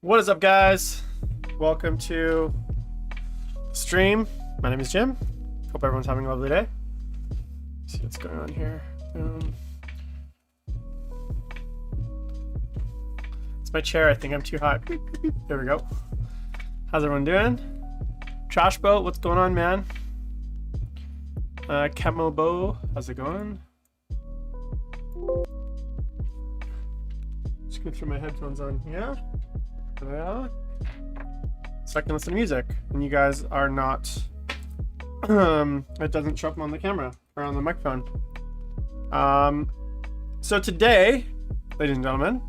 What is up, guys? Welcome to the stream. My name is Jim. Hope everyone's having a lovely day. Let's see what's going on here. It's my chair. I think I'm too high. There we go. How's everyone doing? Trash Boat, what's going on, man? Camo Bow, how's it going? Just gonna throw my headphones on here. Yeah. So I can listen to music, and you guys are not. It doesn't show up on the camera or on the microphone. So today, ladies and gentlemen,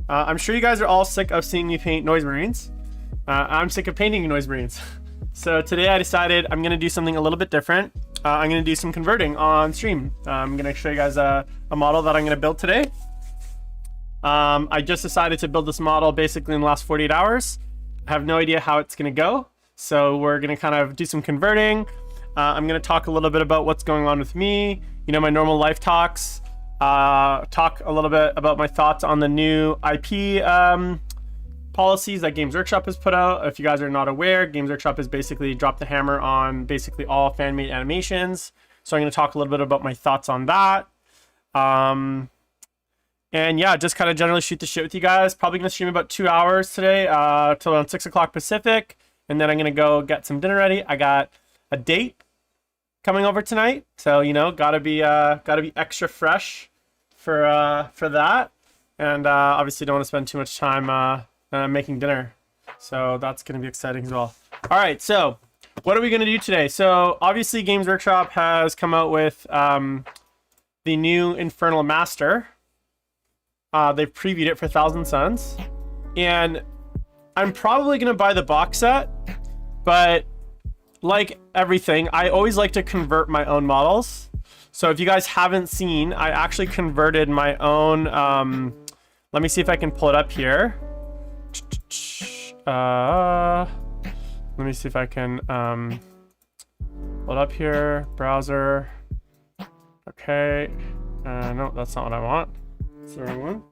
I'm sure you guys are all sick of seeing me paint noise marines. I'm sick of painting noise marines. So today I decided I'm gonna do something a little bit different. I'm gonna do some converting on stream. I'm gonna show you guys a model that I'm gonna build today. I just decided to build this model basically in the last 48 hours. I have no idea how it's going to go. So we're going to kind of do some converting. I'm going to talk a little bit about what's going on with me, you know, my normal life talks, talk a little bit about my thoughts on the new IP policies that Games Workshop has put out. If you guys are not aware, Games Workshop has basically dropped the hammer on basically all fan-made animations. So I'm going to talk a little bit about my thoughts on that. And yeah, just kind of generally shoot the shit with you guys. Probably going to stream about 2 hours today, till around 6 o'clock Pacific. And then I'm going to go get some dinner ready. I got a date coming over tonight. So, you know, gotta be extra fresh for that. And obviously don't want to spend too much time making dinner. So that's going to be exciting as well. All right, so what are we going to do today? So obviously Games Workshop has come out with the new Infernal Master. They've previewed it for Thousand Suns, and I'm probably gonna buy the box set, but like everything, I always like to convert my own models. So if you guys haven't seen, I actually converted my own. Let me see if I can pull it up here. Let me see if I can pull it up here. Browser. Okay. No, that's not what I want. That's the wrong one.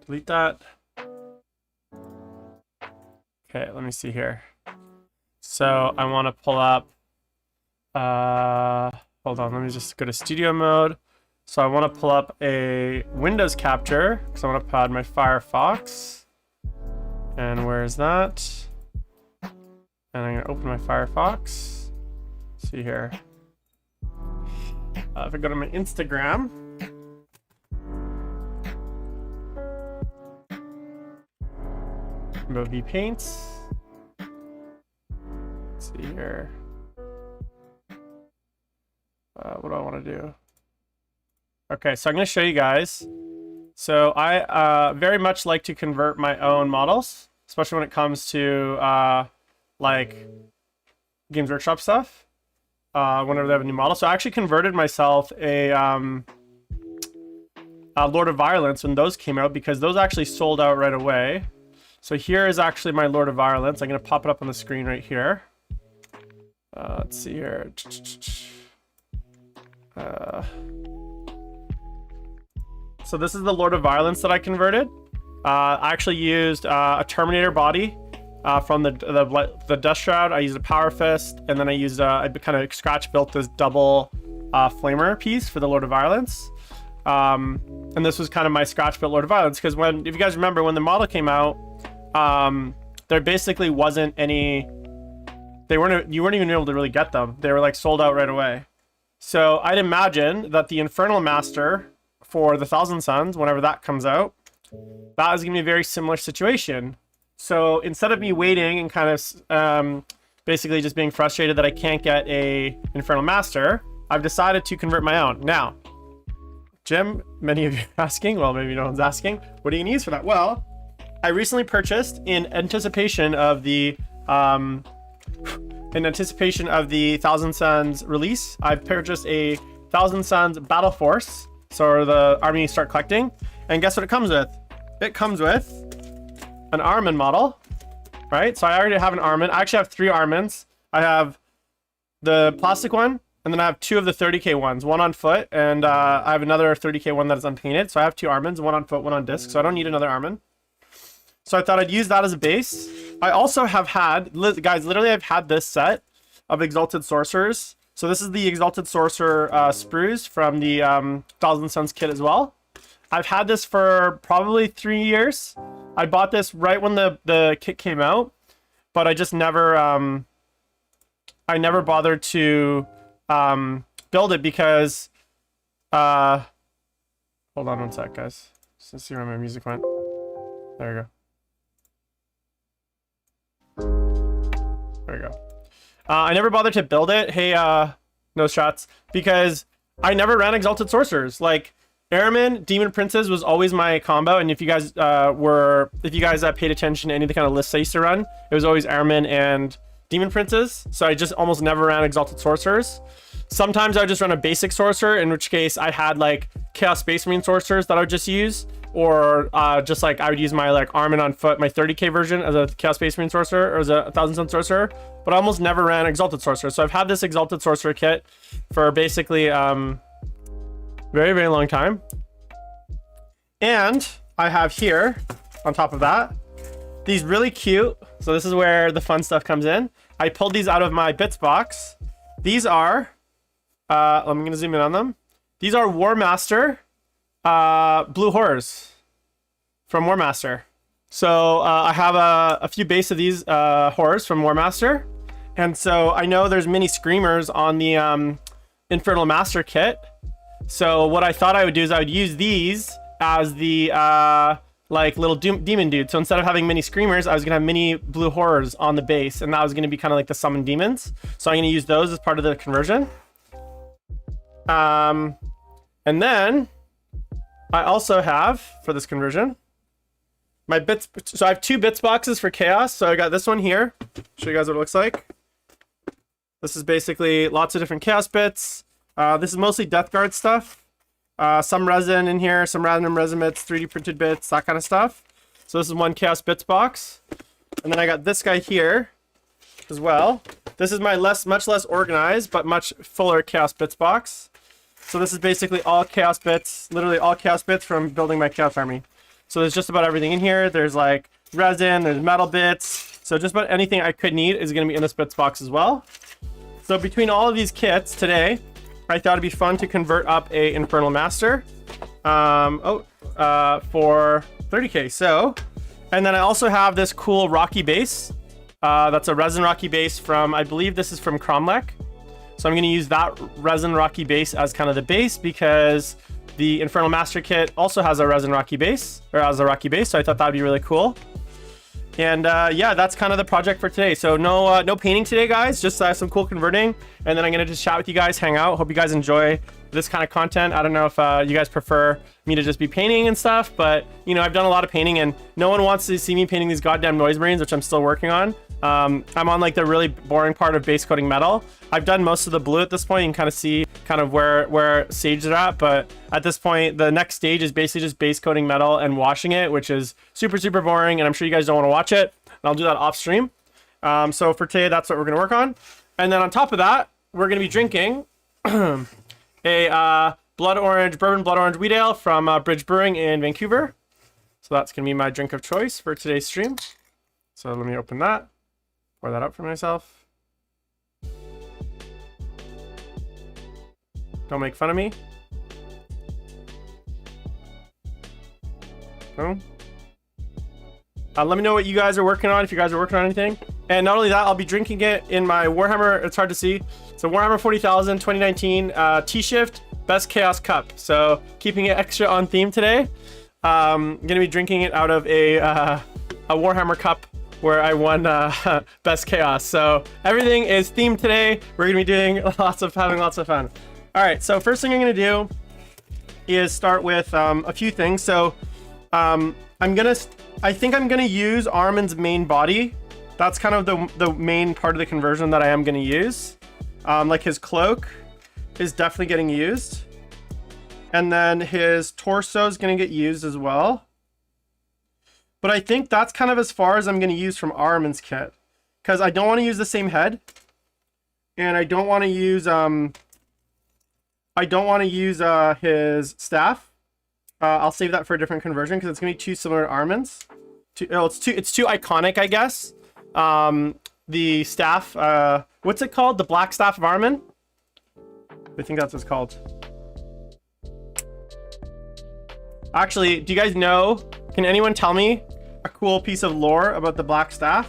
Delete that. Okay, let me see here. So I want to pull up. Hold on, let me just go to studio mode. So I want to pull up a Windows capture because I want to pad my Firefox. And where is that? And I'm going to open my Firefox. Let's see here. If I go to my Instagram. Movie paints. Let's see here. What do I want to do? Okay, so I'm going to show you guys. So I very much like to convert my own models, especially when it comes to like Games Workshop stuff. Whenever they have a new model. So I actually converted myself a Lord of Violence when those came out because those actually sold out right away. So here is actually my Lord of Violence. I'm going to pop it up on the screen right here. Let's see here. So this is the Lord of Violence that I converted. I actually used a Terminator body from the Dust Shroud. I used a Power Fist, and then I used I kind of scratch built this double flamer piece for the Lord of Violence. And this was kind of my scratch built Lord of Violence because if you guys remember, when the model came out, there basically wasn't any. You weren't even able to really get them. They were like sold out right away. So I'd imagine that the Infernal Master for the Thousand Suns, whenever that comes out, that is going to be a very similar situation. So instead of me waiting and kind of basically just being frustrated that I can't get a Infernal Master, I've decided to convert my own. Now, Jim, many of you are asking, well, maybe no one's asking, what are you going to use for that? Well, I recently purchased in anticipation of the Thousand Suns release, I've purchased a Thousand Suns Battle Force, so the army start collecting, and guess what it comes with? It comes with an Armin model, right? So I already have an Armin. I actually have 3 Armins. I have the plastic one, and then I have 2 of the 30k ones, one on foot, and I have another 30k one that is unpainted. So I have 2 Armins, one on foot, one on disc. So I don't need another Armin. So I thought I'd use that as a base. I also have had, guys, literally I've had this set of Exalted Sorcerers. So this is the Exalted Sorcerer sprues from the Thousand Suns kit as well. I've had this for probably 3 years. I bought this right when the kit came out, but I just never, I never bothered to build it because, hold on one sec, guys. Just to see where my music went. There we go. There we go. I never bothered to build it. Hey, no shots, because I never ran Exalted Sorcerers. Like, Ahriman, Demon Princes was always my combo, and if you guys paid attention to any of the kind of lists I used to run, it was always Ahriman and Demon Princes. So I just almost never ran Exalted Sorcerers. Sometimes I would just run a basic sorcerer, in which case I had like Chaos Space Marine sorcerers that I would just use, or just like I would use my like Armin on foot, my 30k version as a Chaos Space Marine sorcerer, or as a 1000 Sun sorcerer, but I almost never ran Exalted Sorcerer. So I've had this Exalted Sorcerer kit for basically very, very long time. And I have here, on top of that, these really cute, so this is where the fun stuff comes in. I pulled these out of my bits box. These are, I'm gonna zoom in on them. These are War Master Blue Horrors from War Master. So I have a few base of these horrors from War Master. And so I know there's mini screamers on the Infernal Master kit. So what I thought I would do is I would use these as the like little demon dude. So instead of having mini screamers, I was gonna have mini blue horrors on the base, and that was gonna be kind of like the summon demons. So I'm gonna use those as part of the conversion. And then I also have, for this conversion, my bits. So I have 2 bits boxes for chaos. So I got this one here. Show you guys what it looks like. This is basically lots of different chaos bits. This is mostly Death Guard stuff. Some resin in here, some random resin bits, 3D printed bits, that kind of stuff. So this is one Chaos Bits box. And then I got this guy here as well. This is my much less organized, but much fuller Chaos Bits box. So this is basically all Chaos Bits, literally all Chaos Bits from building my Chaos Army. So there's just about everything in here. There's like resin, there's metal bits. So just about anything I could need is going to be in this bits box as well. So between all of these kits today, I thought it'd be fun to convert up a Infernal Master for 30k. So, and then I also have this cool Rocky base. That's a resin Rocky base from, I believe this is from Cromlech. So I'm going to use that resin Rocky base as kind of the base, because the Infernal Master kit also has a resin Rocky base, or as a Rocky base. So I thought that'd be really cool. And yeah, that's kind of the project for today. So no painting today, guys, just some cool converting, and then I'm gonna just chat with you guys, hang out. Hope you guys enjoy this kind of content. I don't know if you guys prefer me to just be painting and stuff, but you know, I've done a lot of painting and no one wants to see me painting these goddamn noise marines, which I'm still working on. I'm on like the really boring part of base coating metal. I've done most of the blue at this point. You can kind of see kind of where stage are at, but at this point the next stage is basically just base coating metal and washing it, which is super boring, and I'm sure you guys don't want to watch it, and I'll do that off stream. So for today, that's what we're gonna work on. And then on top of that, we're gonna be drinking a bourbon blood orange wheat ale from Bridge Brewing in Vancouver. So that's gonna be my drink of choice for today's stream. So let me open that, pour that up for myself. Don't make fun of me. Boom. Let me know what you guys are working on, if you guys are working on anything. And not only that, I'll be drinking it in my Warhammer, it's hard to see. It's a Warhammer 40,000 2019 T-Shift Best Chaos Cup. So keeping it extra on theme today. I'm gonna be drinking it out of a Warhammer cup where I won Best Chaos. So everything is themed today. We're gonna be doing having lots of fun. All right, so first thing I'm gonna do is start with a few things. So I think I'm gonna use Armin's main body. That's kind of the main part of the conversion that I am gonna use. Like his cloak is definitely getting used. And then his torso is gonna get used as well. But I think that's kind of as far as I'm gonna use from Armin's kit, because I don't wanna use the same head. And I don't wanna use his staff. I'll save that for a different conversion because it's gonna be too similar to Armin's It's too iconic, I guess. The staff, what's it called? The Black Staff of Armin? I think that's what it's called. Actually, do you guys know? Can anyone tell me a cool piece of lore about the Black Staff?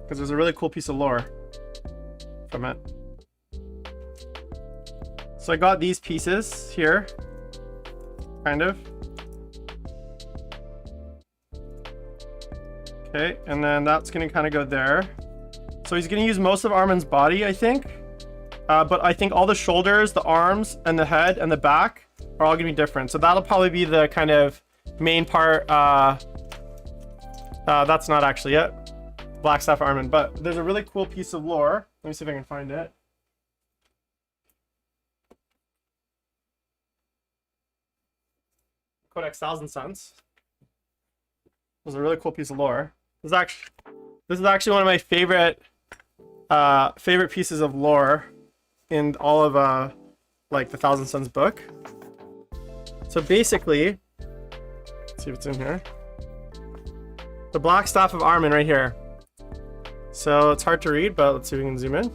Because there's a really cool piece of lore from it. So I got these pieces here, kind of. Okay, and then that's gonna kind of go there. So he's gonna use most of Armin's body, I think. But I think all the shoulders, the arms, and the head, and the back are all gonna be different. So that'll probably be the kind of main part. That's not actually it. Black Staff Armin, but there's a really cool piece of lore. Let me see if I can find it. Codex Thousand Suns. There's a really cool piece of lore. This is actually one of my favorite pieces of lore in all of like the Thousand Suns book. So basically, let's see if it's in here. The Black Staff of Armin right here. So it's hard to read, but let's see if we can zoom in.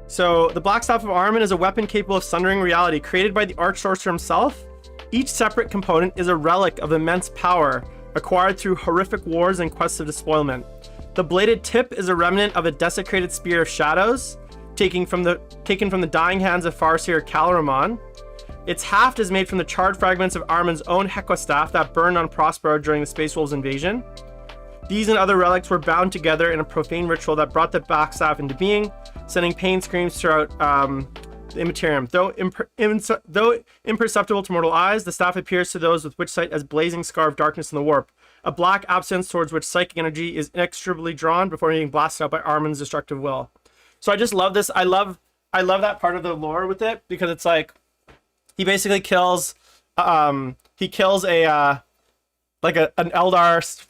So the Black Staff of Armin is a weapon capable of sundering reality, created by the Arch Sorcerer himself. Each separate component is a relic of immense power, acquired through horrific wars and quests of despoilment. The bladed tip is a remnant of a desecrated spear of shadows, taken from the dying hands of Farseer Calaramon. Its haft is made from the charred fragments of Armin's own Hekwa staff that burned on Prospero during the Space Wolves invasion. These and other relics were bound together in a profane ritual that brought the Black Staff into being, sending pain screams throughout the Immaterium. Though imperceptible to mortal eyes, the staff appears to those with witch sight as blazing scar of darkness in the warp, a black absence towards which psychic energy is inextricably drawn before being blasted out by Armin's destructive will. So I just love this. I love that part of the lore with it, because it's like he basically kills an Eldar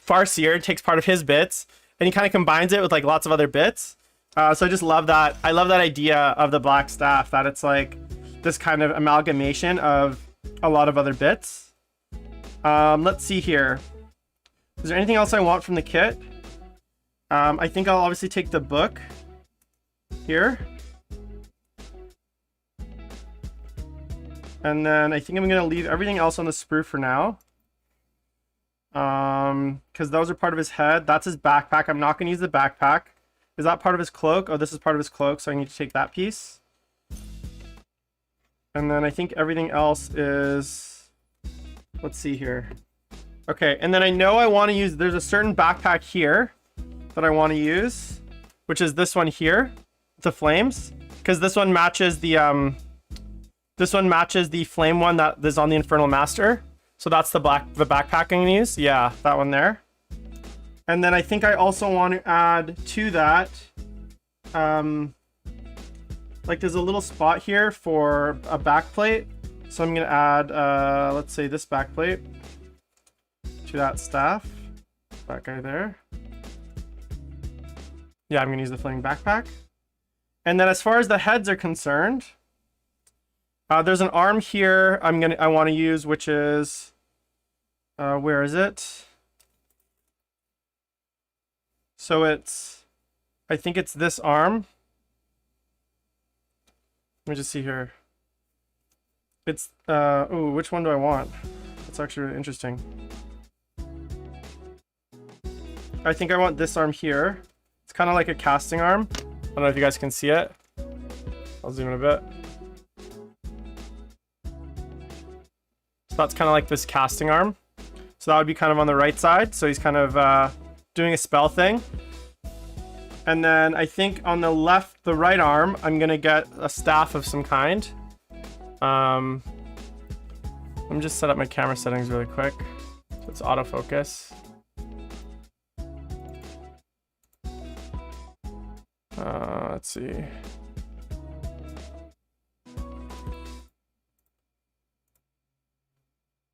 Farseer, takes part of his bits, and he kind of combines it with like lots of other bits. So I just love that. I love that idea of the Black Staff, that it's like this kind of amalgamation of a lot of other bits. Let's see here. Is there anything else I want from the kit? I think I'll obviously take the book here. And then I think I'm going to leave everything else on the sprue for now. Because those are part of his head. That's his backpack. I'm not going to use the backpack. Is that part of his cloak? Oh, this is part of his cloak, so I need to take that piece. And then I think everything else is... Let's see here. Okay, and then I know I want to use... There's a certain backpack here that I want to use, which is this one here, the flames, because this one matches the flame one that is on the Infernal Master. So that's the backpack I'm gonna use. Yeah, that one there. And then I think I also want to add to that, like there's a little spot here for a backplate. So I'm gonna add, let's say this backplate to that staff. That guy there. Yeah, I'm gonna use the flaming backpack. And then as far as the heads are concerned, there's an arm here I want to use, which is, where is it? So I think it's this arm. Let me just see here. It's, ooh, which one do I want? That's actually really interesting. I think I want this arm here. It's kind of like a casting arm. I don't know if you guys can see it. I'll zoom in a bit. So that's kind of like this casting arm. So that would be kind of on the right side. So he's kind of doing a spell thing. And then I think on the right arm, I'm going to get a staff of some kind. Let me just set up my camera settings really quick. So it's autofocus. Let's see.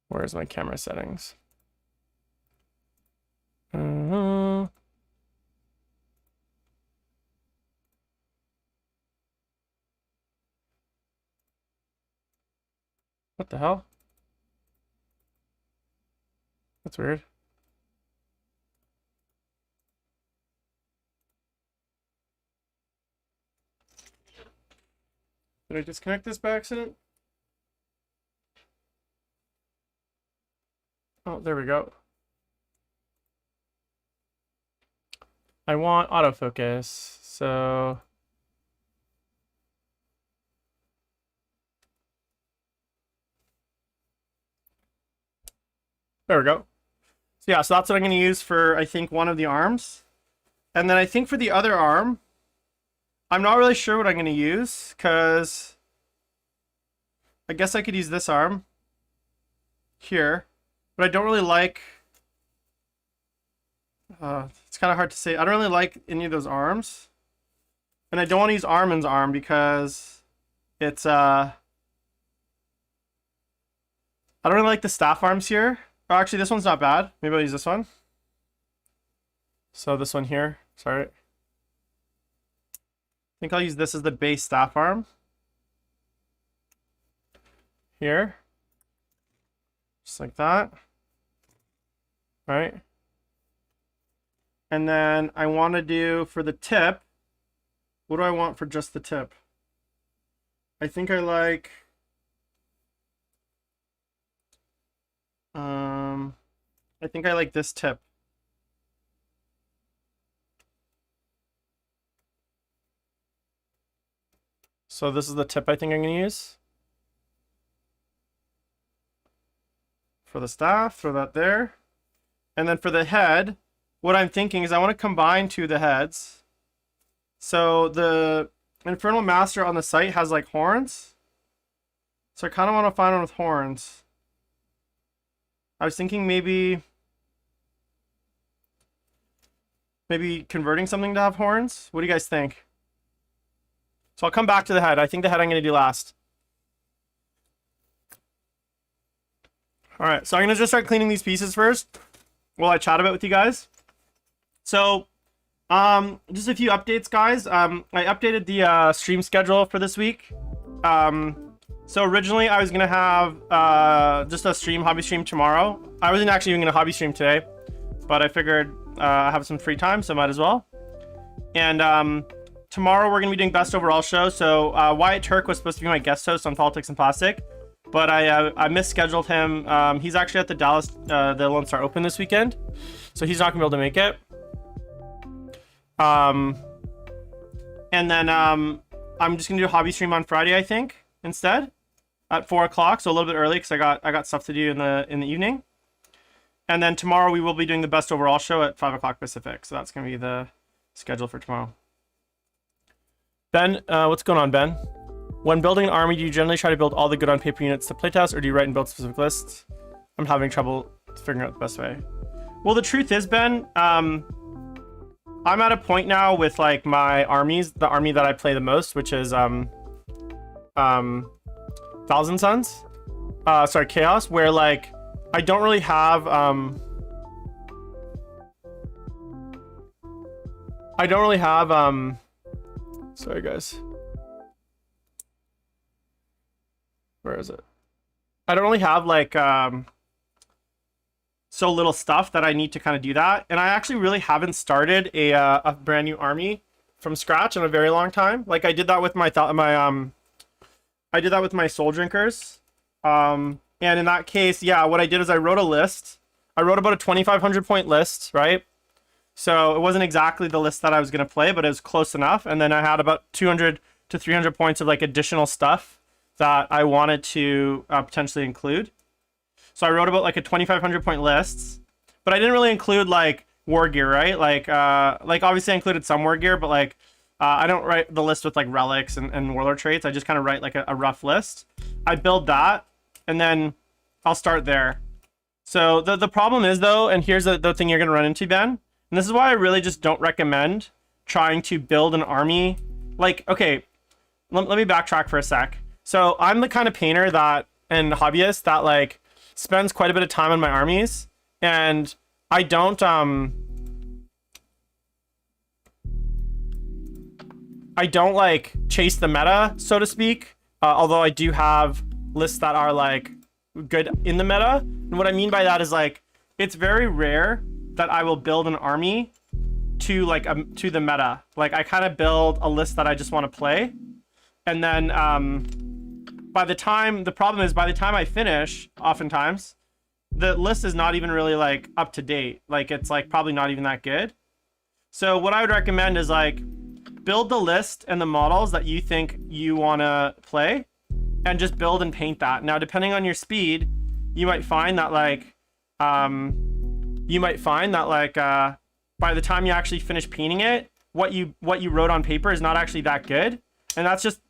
Where's my camera settings? What the hell? That's weird. Did I disconnect this by accident? Oh, there we go. I want autofocus, so... There we go. So yeah, so that's what I'm going to use for, I think, one of the arms. And then I think for the other arm, I'm not really sure what I'm going to use, because I guess I could use this arm here, but I don't really like... it's kind of hard to say. I don't really like any of those arms. And I don't want to use Armin's arm because it's... I don't really like the staff arms here. Oh, actually, this one's not bad. Maybe I'll use this one. So this one here, sorry. I think I'll use this as the base staff arm. Here. Just like that. Right. And then I want to do for the tip, what do I want for just the tip? I think I like... I think I like this tip. So this is the tip I think I'm going to use. For the staff, throw that there. And then for the head, what I'm thinking is I want to combine two of the heads. So the Infernal Master on the site has like horns. So I kind of want to find one with horns. I was thinking maybe converting something to have horns. What do you guys think? So I'll come back to the head. I think the head I'm going to do last. All right, so I'm going to just start cleaning these pieces first while I chat a bit with you guys. So just a few updates, guys. I updated the stream schedule for this week. So originally I was going to have just a hobby stream tomorrow. I wasn't actually even going to hobby stream today, but I figured I have some free time, so might as well. And tomorrow we're going to be doing best overall show. So Wyatt Turk was supposed to be my guest host on Politics and Plastic, but I misscheduled him. He's actually at the Dallas the Lone Star Open this weekend, so he's not going to be able to make it. And then I'm just going to do a hobby stream on Friday, I think, instead. At 4 o'clock, so a little bit early because I got stuff to do in the evening. And then tomorrow we will be doing the best overall show at 5 o'clock Pacific. So that's gonna be the schedule for tomorrow. Ben, what's going on, Ben? When building an army, do you generally try to build all the good on paper units to playtest, or do you write and build specific lists? I'm having trouble figuring out the best way. Well, the truth is, Ben, I'm at a point now with like my armies, the army that I play the most, which is Thousand Suns, Chaos, where like I don't really have sorry guys, where is it? I don't really have like so little stuff that I need to kind of do that, and I actually really haven't started a brand new army from scratch in a very long time. Like I did that with I did that with my Soul Drinkers. And in that case, yeah, what I did is I wrote a list. I wrote about a 2,500 point list, right? So it wasn't exactly the list that I was going to play, but it was close enough. And then I had about 200 to 300 points of like additional stuff that I wanted to potentially include. So I wrote about like a 2,500 point list, but I didn't really include like war gear, right? Like obviously I included some war gear, but like, I don't write the list with like relics and warlord traits. I just kind of write like a rough list. I build that, and then I'll start there. So the problem is though, and here's the thing you're going to run into, Ben, and this is why I really just don't recommend trying to build an army. Like, okay, let me backtrack for a sec. So I'm the kind of painter that, and hobbyist that like spends quite a bit of time on my armies, and I don't like chase the meta, so to speak, although I do have lists that are like good in the meta. And what I mean by that is like it's very rare that I will build an army to like to the meta. Like I kind of build a list that I just want to play, and then the problem is by the time I finish, oftentimes the list is not even really like up to date. Like it's like probably not even that good. So what I would recommend is like build the list and the models that you think you want to play, and just build and paint that. Now, depending on your speed, you might find that like by the time you actually finish painting it, what you wrote on paper is not actually that good. And that's just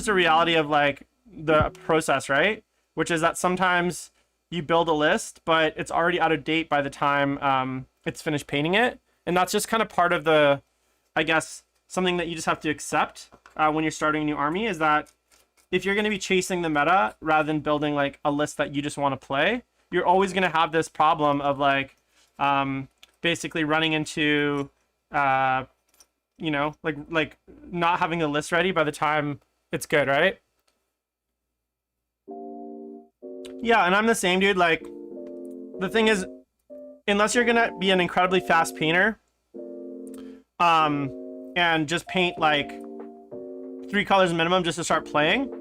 a reality of like the process, right? Which is that sometimes you build a list, but it's already out of date by the time it's finished painting it. And that's just kind of part of the, I guess, something that you just have to accept when you're starting a new army, is that if you're going to be chasing the meta rather than building like a list that you just want to play, you're always going to have this problem of like basically running into you know, like not having the list ready by the time it's good, right? Yeah, and I'm the same, dude. Like the thing is, unless you're gonna be an incredibly fast painter and just paint like 3 colors minimum just to start playing,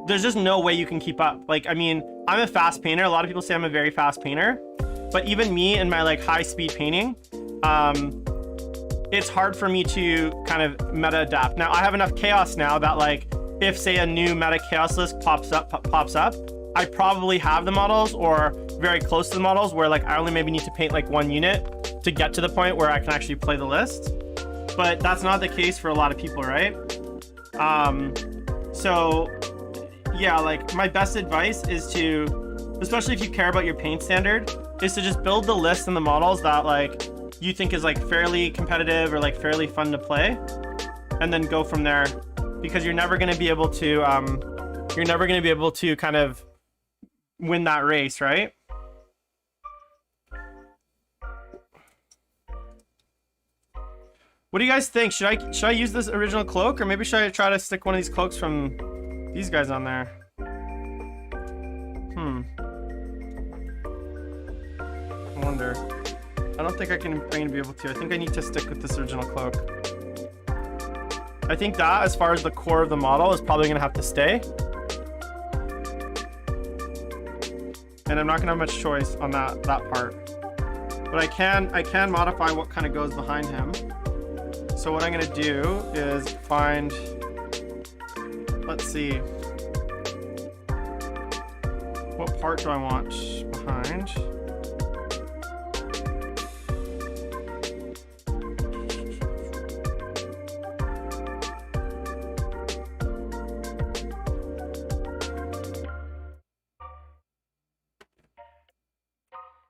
there's just no way you can keep up. Like, I mean, I'm a fast painter. A lot of people say I'm a very fast painter, but even me in my like high speed painting, it's hard for me to kind of meta adapt. Now I have enough chaos now that like if say a new meta chaos list pops up, I probably have the models or very close to the models where like I only maybe need to paint like 1 unit to get to the point where I can actually play the list. But that's not the case for a lot of people, right? So yeah, like my best advice is to, especially if you care about your paint standard, is to just build the list and the models that like you think is like fairly competitive or like fairly fun to play, and then go from there, because you're never going to be able to kind of win that race, right? What do you guys think? Should I use this original cloak, or maybe should I try to stick one of these cloaks from these guys on there? I wonder. I don't think I'm gonna be able to. I think I need to stick with this original cloak. I think that, as far as the core of the model, is probably gonna have to stay. And I'm not gonna have much choice on that part. But I can modify what kind of goes behind him. So what I'm gonna do is find, let's see, what part do I want behind?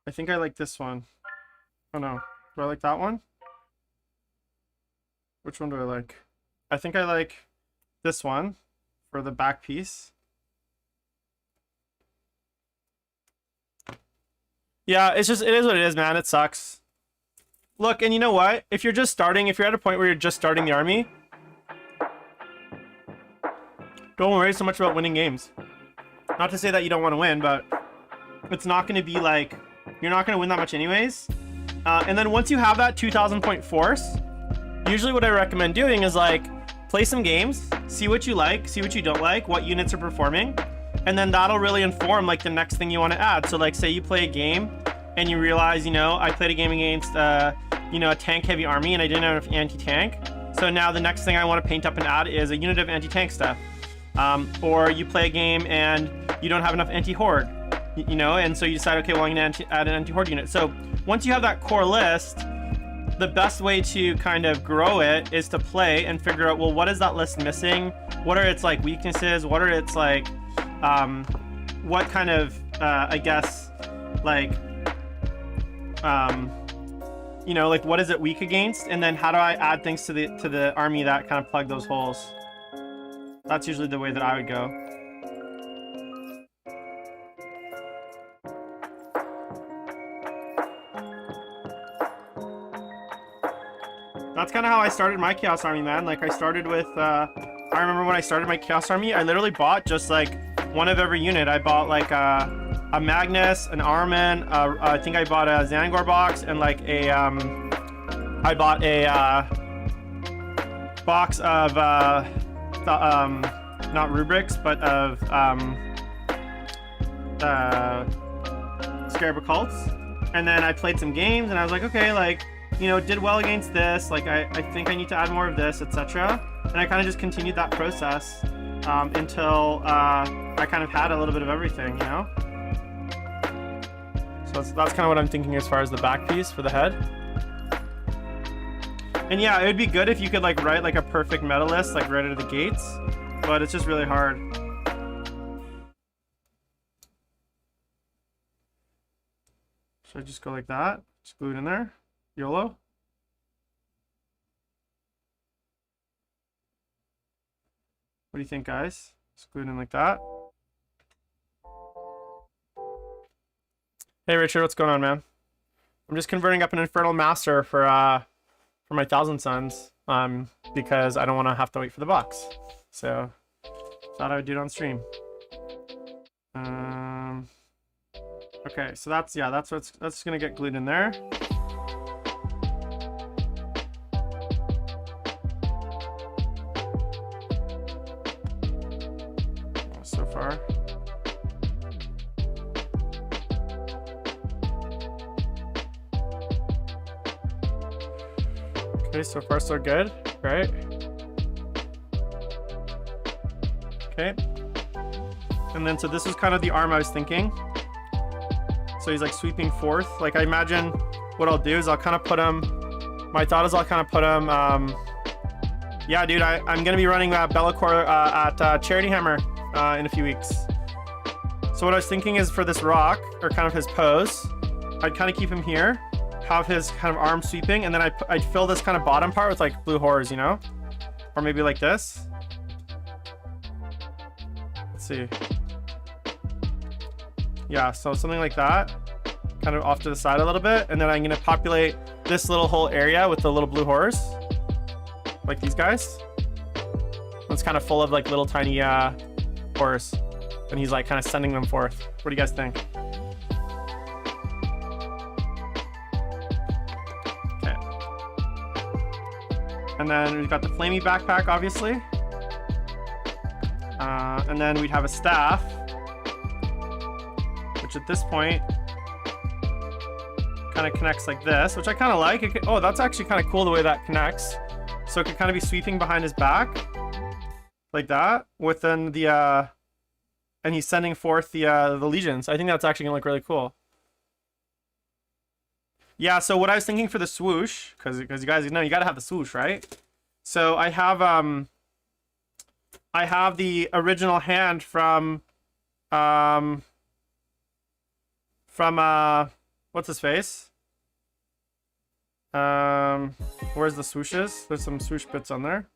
I think I like this one. Oh no, do I like that one? Which one do I like? I think I like this one for the back piece. Yeah, it's just, it is what it is, man. It sucks. Look, and you know what? If you're just starting, if you're at a point where you're just starting the army, don't worry so much about winning games. Not to say that you don't want to win, but it's not going to be like, you're not going to win that much anyways. And then once you have that 2,000 point force, usually what I recommend doing is like play some games, see what you like, see what you don't like, what units are performing, and then that'll really inform like the next thing you want to add. So like say you play a game and you realize, you know, I played a game against you know, a tank heavy army and I didn't have enough anti-tank. So now the next thing I want to paint up and add is a unit of anti-tank stuff. Or you play a game and you don't have enough anti-horde, you know, and so you decide, okay, well, I'm going to add an anti-horde unit. So once you have that core list, the best way to kind of grow it is to play and figure out, well, what is that list missing? What are its like weaknesses? What are its like, what kind of, I guess, like, you know, like what is it weak against? And then how do I add things to the army that kind of plug those holes? That's usually the way that I would go. That's kind of how I started my Chaos Army, man. Like I started with, I remember when I started my Chaos Army, I literally bought just like one of every unit. I bought like a Magnus, an Armin. I think I bought a Zangor box and like a I bought a box of not rubrics, but of Scarab Occults. And then I played some games, and I was like, okay, like, you know, did well against this. Like, I think I need to add more of this, etc. And I kind of just continued that process until I kind of had a little bit of everything, you know. So that's kind of what I'm thinking as far as the back piece for the head. And yeah, it would be good if you could like write like a perfect meta list like right out of the gates, but it's just really hard. Should I just go like that? Just glue it in there? YOLO? What do you think, guys? Just glue it in like that. Hey Richard, what's going on, man? I'm just converting up an Infernal Master for my Thousand Suns, because I don't want to have to wait for the box. So thought I would do it on stream. Okay, so that's gonna get glued in there. So far. Okay, so far so good, right? Okay. And then, so this is kind of the arm I was thinking. So he's like sweeping forth. Like I imagine what I'll do is I'll kind of put him, my thought is I'll kind of put him, yeah, dude, I'm going to be running Bellacore at Charity Hammer in a few weeks. So what I was thinking is for this rock, or kind of his pose, I'd kind of keep him here, have his kind of arm sweeping, and then I'd fill this kind of bottom part with like blue horrors, you know? Or maybe like this. Let's see. Yeah, so something like that, kind of off to the side a little bit, and then I'm gonna populate this little whole area with the little blue horrors, like these guys. It's kind of full of like little tiny horrors, and he's like kind of sending them forth. What do you guys think? Okay. And then we've got the flamey backpack, obviously, and then we'd have a staff, which at this point kind of connects like this, which I kind of like. Oh, that's actually kind of cool the way that connects. So it could kind of be sweeping behind his back like that within the and he's sending forth the legions. I think that's actually gonna look really cool. Yeah, so what I was thinking for the swoosh, because you guys know you gotta have the swoosh, right? So I have the original hand from what's his face? Where's the swooshes? There's some swoosh bits on there.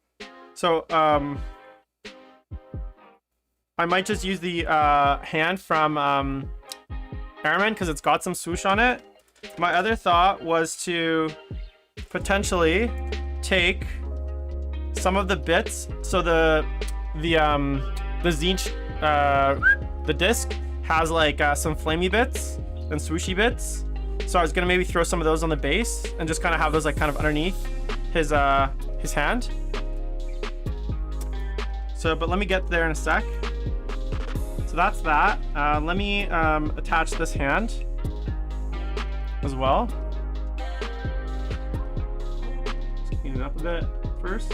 So I might just use the hand from Airman because it's got some swoosh on it. My other thought was to potentially take some of the bits. So the Zinch, the disc has like some flamey bits and swooshy bits. So I was gonna maybe throw some of those on the base and just kind of have those like kind of underneath his hand. So, but let me get there in a sec. So that's that. Let me attach this hand as well. Just clean it up a bit first.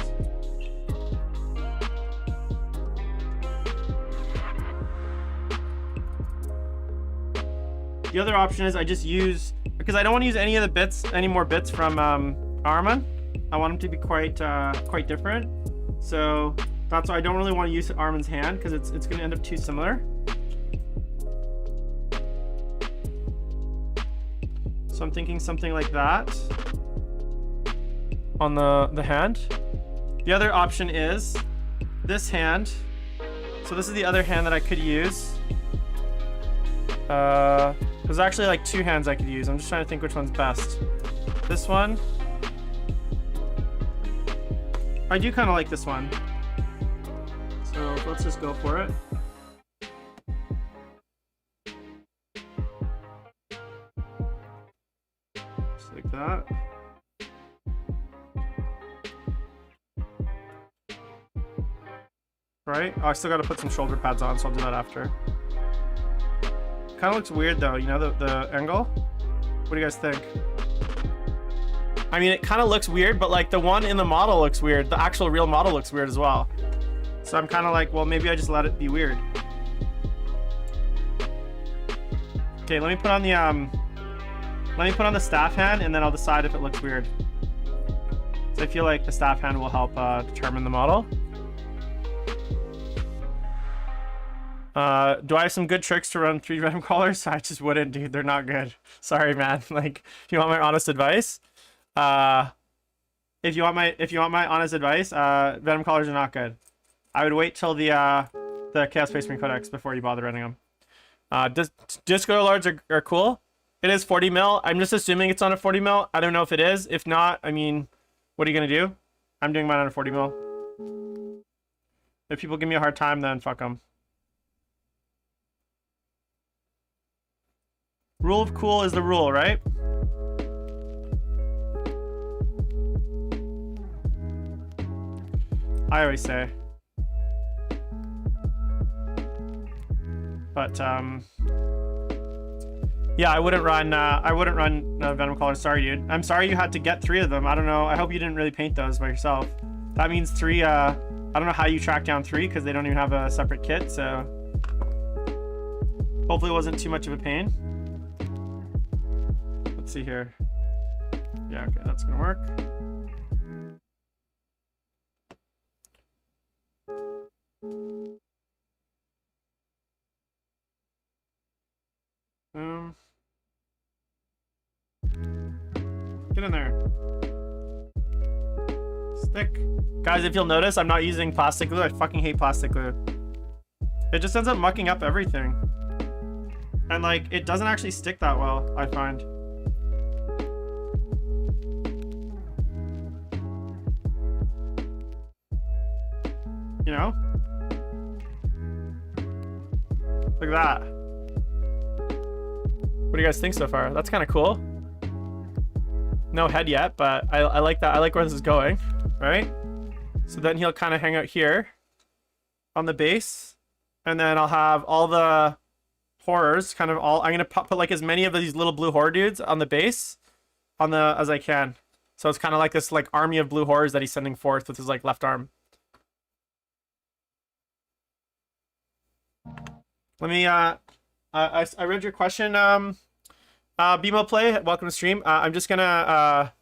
The other option is I just use, because I don't want to use any of the bits, any more bits from Arman. I want them to be quite different. So that's why I don't really want to use Arman's hand, because it's going to end up too similar. So I'm thinking something like that on the hand. The other option is this hand. So this is the other hand that I could use. There's actually like two hands I could use. I'm just trying to think which one's best. This one. I do kind of like this one. So let's just go for it. like that. Right? Oh, I still gotta put some shoulder pads on, so I'll do that after. Kind of looks weird though, you know, the angle? What do you guys think? I mean, it kind of looks weird, but like the one in the model looks weird. The actual real model looks weird as well. So I'm kind of like, well, maybe I just let it be weird. Okay, let me put on the staff hand, and then I'll decide if it looks weird. So I feel like the staff hand will help determine the model. Do I have some good tricks to run 3 venom collars? I just wouldn't, dude. They're not good. Sorry, man. Like, if you want my honest advice, if you want my honest advice, venom collars are not good. I would wait till the Chaos Space Marine Codex before you bother running them. Disco Lords are cool. It is 40 mil. I'm just assuming it's on a 40 mil. I don't know if it is. If not, I mean, what are you gonna do? I'm doing mine on a 40 mil. If people give me a hard time, then fuck them. Rule of cool is the rule, right? I always say. But yeah, I wouldn't run venom collars. Sorry, dude. I'm sorry you had to get 3 of them. I don't know. I hope you didn't really paint those by yourself. That means 3. I don't know how you track down 3 because they don't even have a separate kit. So hopefully it wasn't too much of a pain. Let's see here. Yeah, okay, that's gonna work. Get in there. Stick. Guys, if you'll notice, I'm not using plastic glue. I fucking hate plastic glue. It just ends up mucking up everything. And like, it doesn't actually stick that well, I find. You know? Look at that. What do you guys think so far? That's kind of cool. No head yet, but I like that. I like where this is going, right? So then he'll kind of hang out here on the base, and then I'll have all the horrors kind of all. I'm gonna put like as many of these little blue horror dudes on the base, as I can. So it's kind of like this like army of blue horrors that he's sending forth with his like left arm. Let me I read your question. BMO Play, welcome to stream. I'm just gonna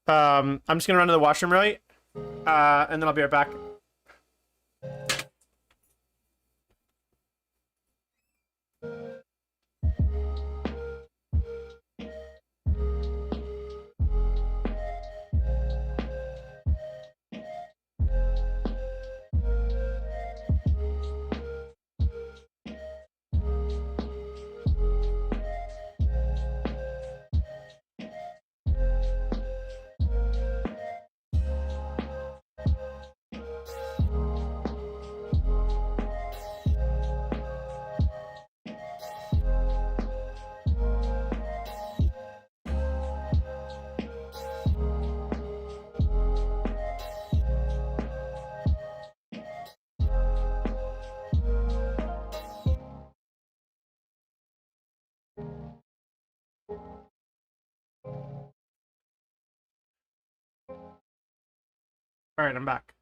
run to the washroom, right? And then I'll be right back. All right, I'm back.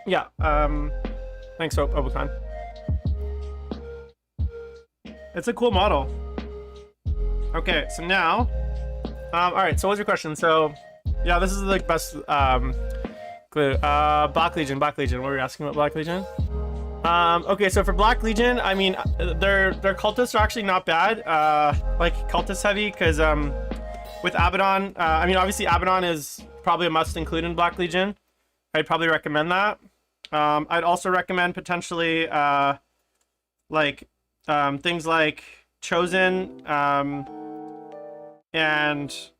Yeah, thanks, Obukan. It's a cool model. Okay, so now, all right, so what's your question? So, yeah, this is the best glue. Black Legion, what were you asking about Black Legion? Okay, so for Black Legion, I mean, their cultists are actually not bad, like cultist heavy, because with Abaddon, I mean, obviously Abaddon is probably a must include in Black Legion. I'd probably recommend that. I'd also recommend potentially things like Chosen, and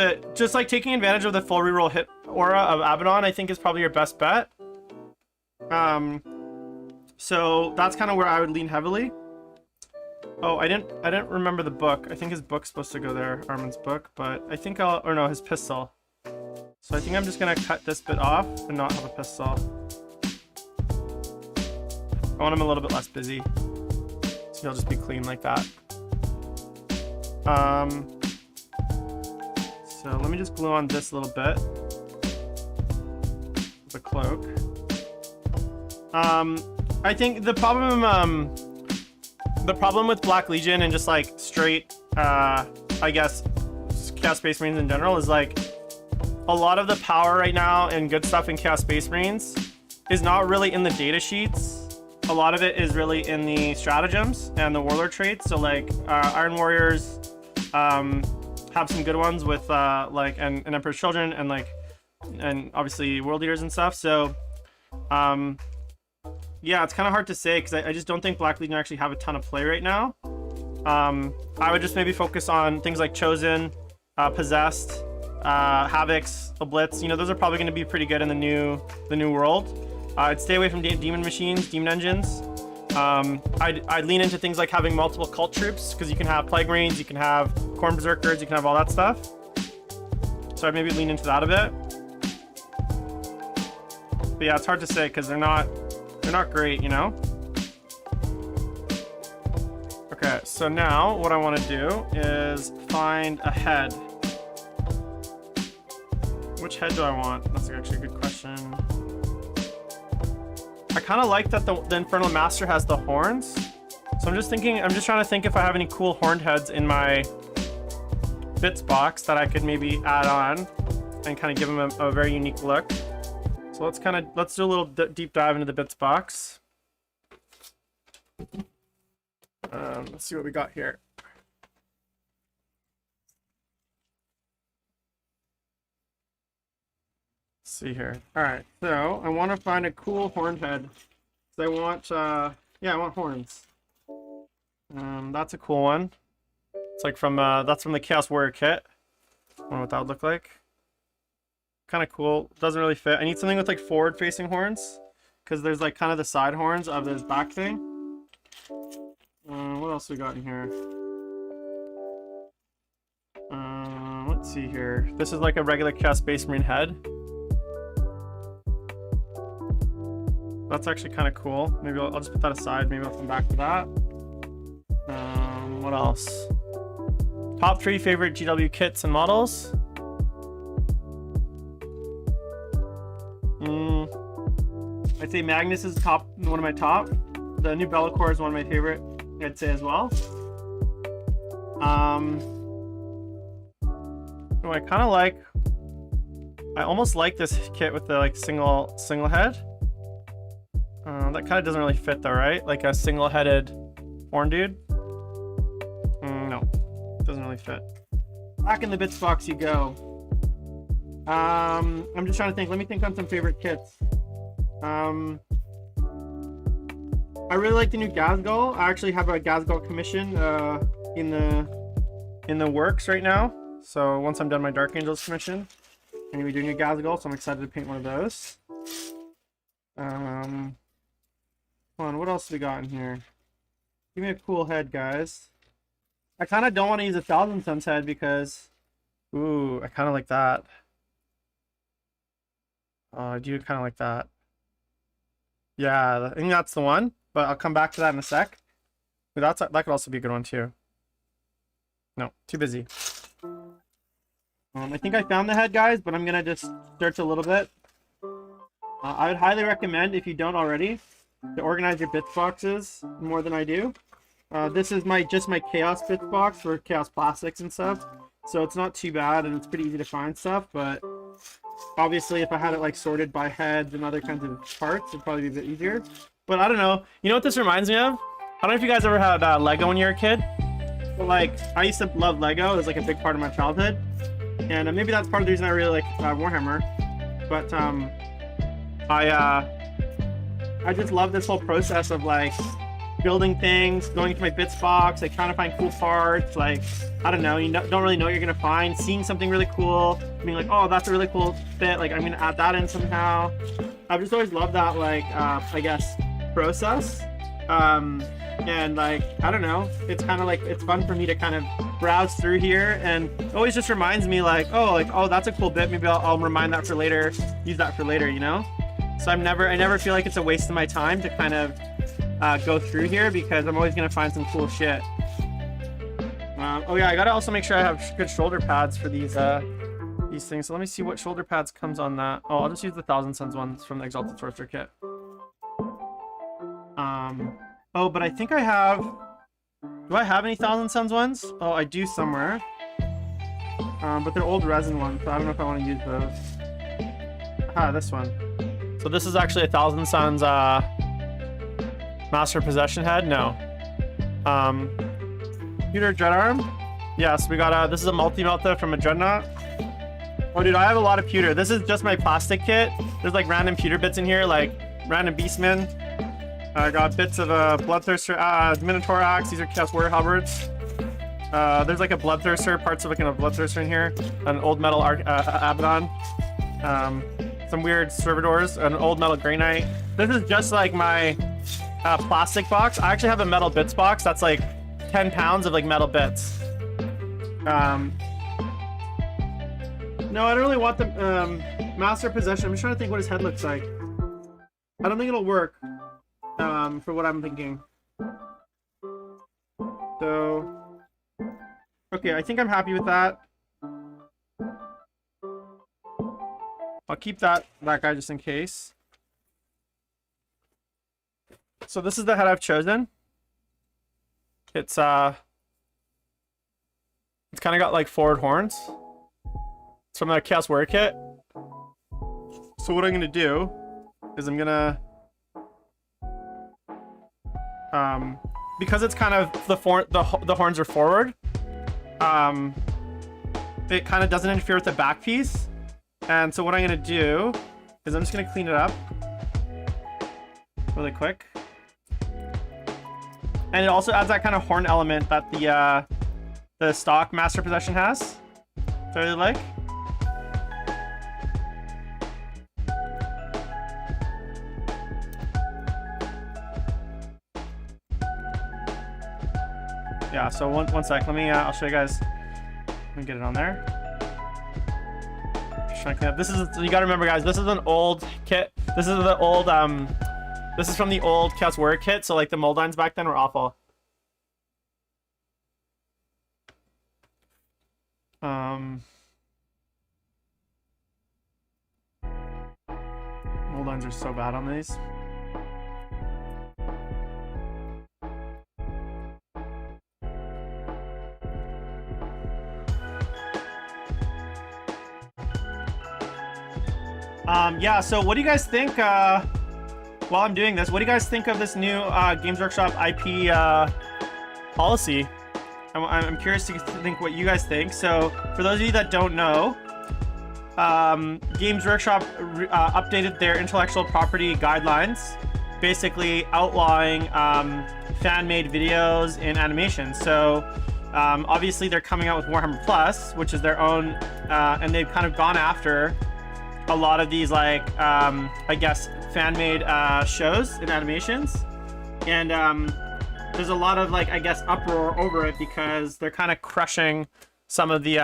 just like taking advantage of the full reroll hit aura of Abaddon, I think is probably your best bet. So that's kind of where I would lean heavily. Oh, I didn't remember the book. I think his book's supposed to go there, Armin's book, but I think or no, his pistol. So I think I'm just gonna cut this bit off and not have a pistol. I want him a little bit less busy, so he'll just be clean like that. So let me just glue on this a little bit. The cloak. I think the problem with Black Legion and just like straight, I guess, Chaos Space Marines in general is like a lot of the power right now and good stuff in Chaos Space Marines is not really in the data sheets. A lot of it is really in the stratagems and the warlord traits. So like Iron Warriors have some good ones with like and Emperor's Children and like and obviously World Eaters and stuff. So yeah, it's kind of hard to say because I just don't think Black Legion actually have a ton of play right now. I would just maybe focus on things like Chosen, Possessed, Havocs, Blitz. You know, those are probably going to be pretty good in the new world. I'd stay away from demon machines, demon engines. I'd lean into things like having multiple cult troops because you can have Plague Marines, you can have Khorne Berserkers, you can have all that stuff. So I'd maybe lean into that a bit. But yeah, it's hard to say because they're not great, you know? Okay, so now what I want to do is find a head. Which head do I want? That's actually a good question. I kind of like that the Infernal Master has the horns. So I'm just trying to think if I have any cool horned heads in my bits box that I could maybe add on and kind of give them a very unique look. So let's do a little deep dive into the bits box. Let's see what we got here. Let's see here. All right, so I want to find a cool horned head. So I want, yeah, I want horns. That's a cool one. It's like from that's from the Chaos Warrior kit. I wonder what that would look like. Kind of cool. Doesn't really fit. I need something with like forward facing horns because there's like kind of the side horns of this back thing. What else we got in here? Let's see here. This is like a regular Chaos Space Marine head. That's actually kind of cool. Maybe I'll just put that aside. Maybe I'll come back to that. What else? Top 3 favorite GW kits and models. I'd say Magnus is one of my top. The new Bellacore is one of my favorite, I'd say as well. I kind of like. I almost like this kit with the like single head. That kind of doesn't really fit though, right? Like a single-headed horn dude. No, doesn't really fit. Back in the bits box you go. I'm just trying to think. Let me think on some favorite kits. I really like the new Ghazghkull. I actually have a Ghazghkull commission in the works right now. So once I'm done my Dark Angels commission, I'm gonna be doing a Ghazghkull, so I'm excited to paint one of those. What else we got in here? Give me a cool head, guys. I kind of don't want to use a Thousand Suns head because, ooh, I kind of like that. I do kind of like that. Yeah, I think that's the one, but I'll come back to that in a sec. But that could also be a good one too. No, too busy. I think I found the head, guys, but I'm gonna just search a little bit. I would highly recommend, if you don't already, to organize your bits boxes more than I do. This is just my Chaos bits box for Chaos Plastics and stuff. So it's not too bad and it's pretty easy to find stuff, but obviously if I had it like sorted by heads and other kinds of parts, it'd probably be a bit easier. But I don't know. You know what this reminds me of? I don't know if you guys ever had Lego when you were a kid. But like, I used to love Lego. It was like a big part of my childhood. And maybe that's part of the reason I really like Warhammer. But I just love this whole process of like building things, going to my bits box, like trying to find cool parts, like I don't know, you don't really know what you're gonna find, seeing something really cool, being like, oh, that's a really cool fit, like I'm gonna add that in somehow. I've just always loved that, like I guess process. And like, I don't know, it's kind of like, it's fun for me to kind of browse through here, and it always just reminds me like, oh, that's a cool bit. Maybe I'll remind that for later, use that for later, you know? So I never feel like it's a waste of my time to kind of go through here, because I'm always gonna find some cool shit. Oh yeah, I gotta also make sure I have good shoulder pads for these things. So let me see what shoulder pads comes on that. Oh, I'll just use the 1000 Suns ones from the Exalted Sorcerer kit. Oh, but I think I have... Do I have any 1000 Suns ones? Oh, I do somewhere. But they're old resin ones, so I don't know if I want to use those. This one. So this is actually a 1000 Suns Master Possession head? No. Pewter Dread Arm? Yes, we got this is a multi-melta from a Dreadnought. Oh dude, I have a lot of pewter. This is just my plastic kit. There's like random pewter bits in here, like random Beastmen. I got bits of a Bloodthirster, Minotaur Axe. These are Chaos Warrior Halberds. There's like a Bloodthirster, parts of like a Bloodthirster in here. An old metal Abaddon. Some weird Servitors, an old metal Grey Knight. This is just like my plastic box. I actually have a metal bits box that's like 10 pounds of like metal bits. No, I don't really want the Master Possession. I'm just trying to think what his head looks like. I don't think it'll work for what I'm thinking. So, okay, I think I'm happy with that. I'll keep that guy just in case. So this is the head I've chosen. It's kind of got like forward horns. It's from the Chaos Warrior kit. So what I'm gonna do is I'm gonna because it's kind of the horns are forward. It kind of doesn't interfere with the back piece. And so what I'm gonna do is I'm just gonna clean it up really quick. And it also adds that kind of horn element that the stock Master Possession has. So I really like. Yeah, so one sec. Let me I'll show you guys. Let me get it on there. Just trying to clean up. This is, you gotta remember guys, this is an old kit. This is the old this is from the old Chaos Warrior kit, so like the Moldines back then were awful. Moldines are so bad on these. Yeah, so what do you guys think, while I'm doing this, what do you guys think of this new Games Workshop IP policy? I'm curious to think what you guys think. So for those of you that don't know, Games Workshop updated their intellectual property guidelines, basically outlawing fan-made videos and animations. So obviously they're coming out with Warhammer Plus, which is their own, and they've kind of gone after a lot of these like I guess fan-made shows and animations, and there's a lot of like I guess uproar over it because they're kind of crushing some of the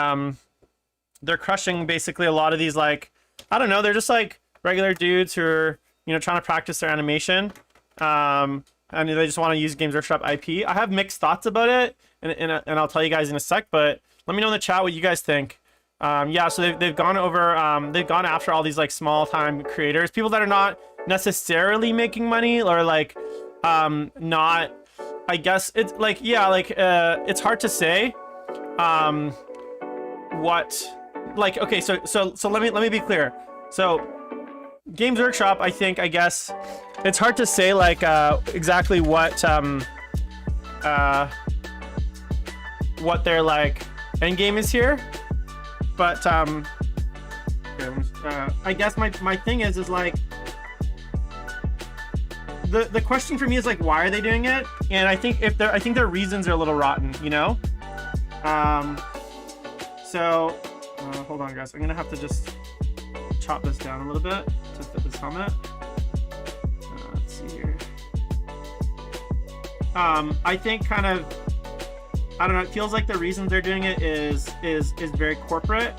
they're crushing basically a lot of these, like, I don't know, they're just like regular dudes who are, you know, trying to practice their animation, and they just want to use Games Workshop IP. I have mixed thoughts about it, and I'll tell you guys in a sec, but let me know in the chat what you guys think. Yeah, so they've gone over, they've gone after all these like small time creators, people that are not necessarily making money, or like not, I guess it's like, yeah, like it's hard to say what, like, okay, so let me be clear. So Games Workshop, I guess it's hard to say like exactly what their like end game is here. But I guess my thing is like the question for me is like, why are they doing it? And I think their reasons are a little rotten, you know. So hold on, guys. I'm gonna have to just chop this down a little bit to fit this helmet. Let's see here. I think kind of, I don't know, it feels like the reasons they're doing it is very corporate.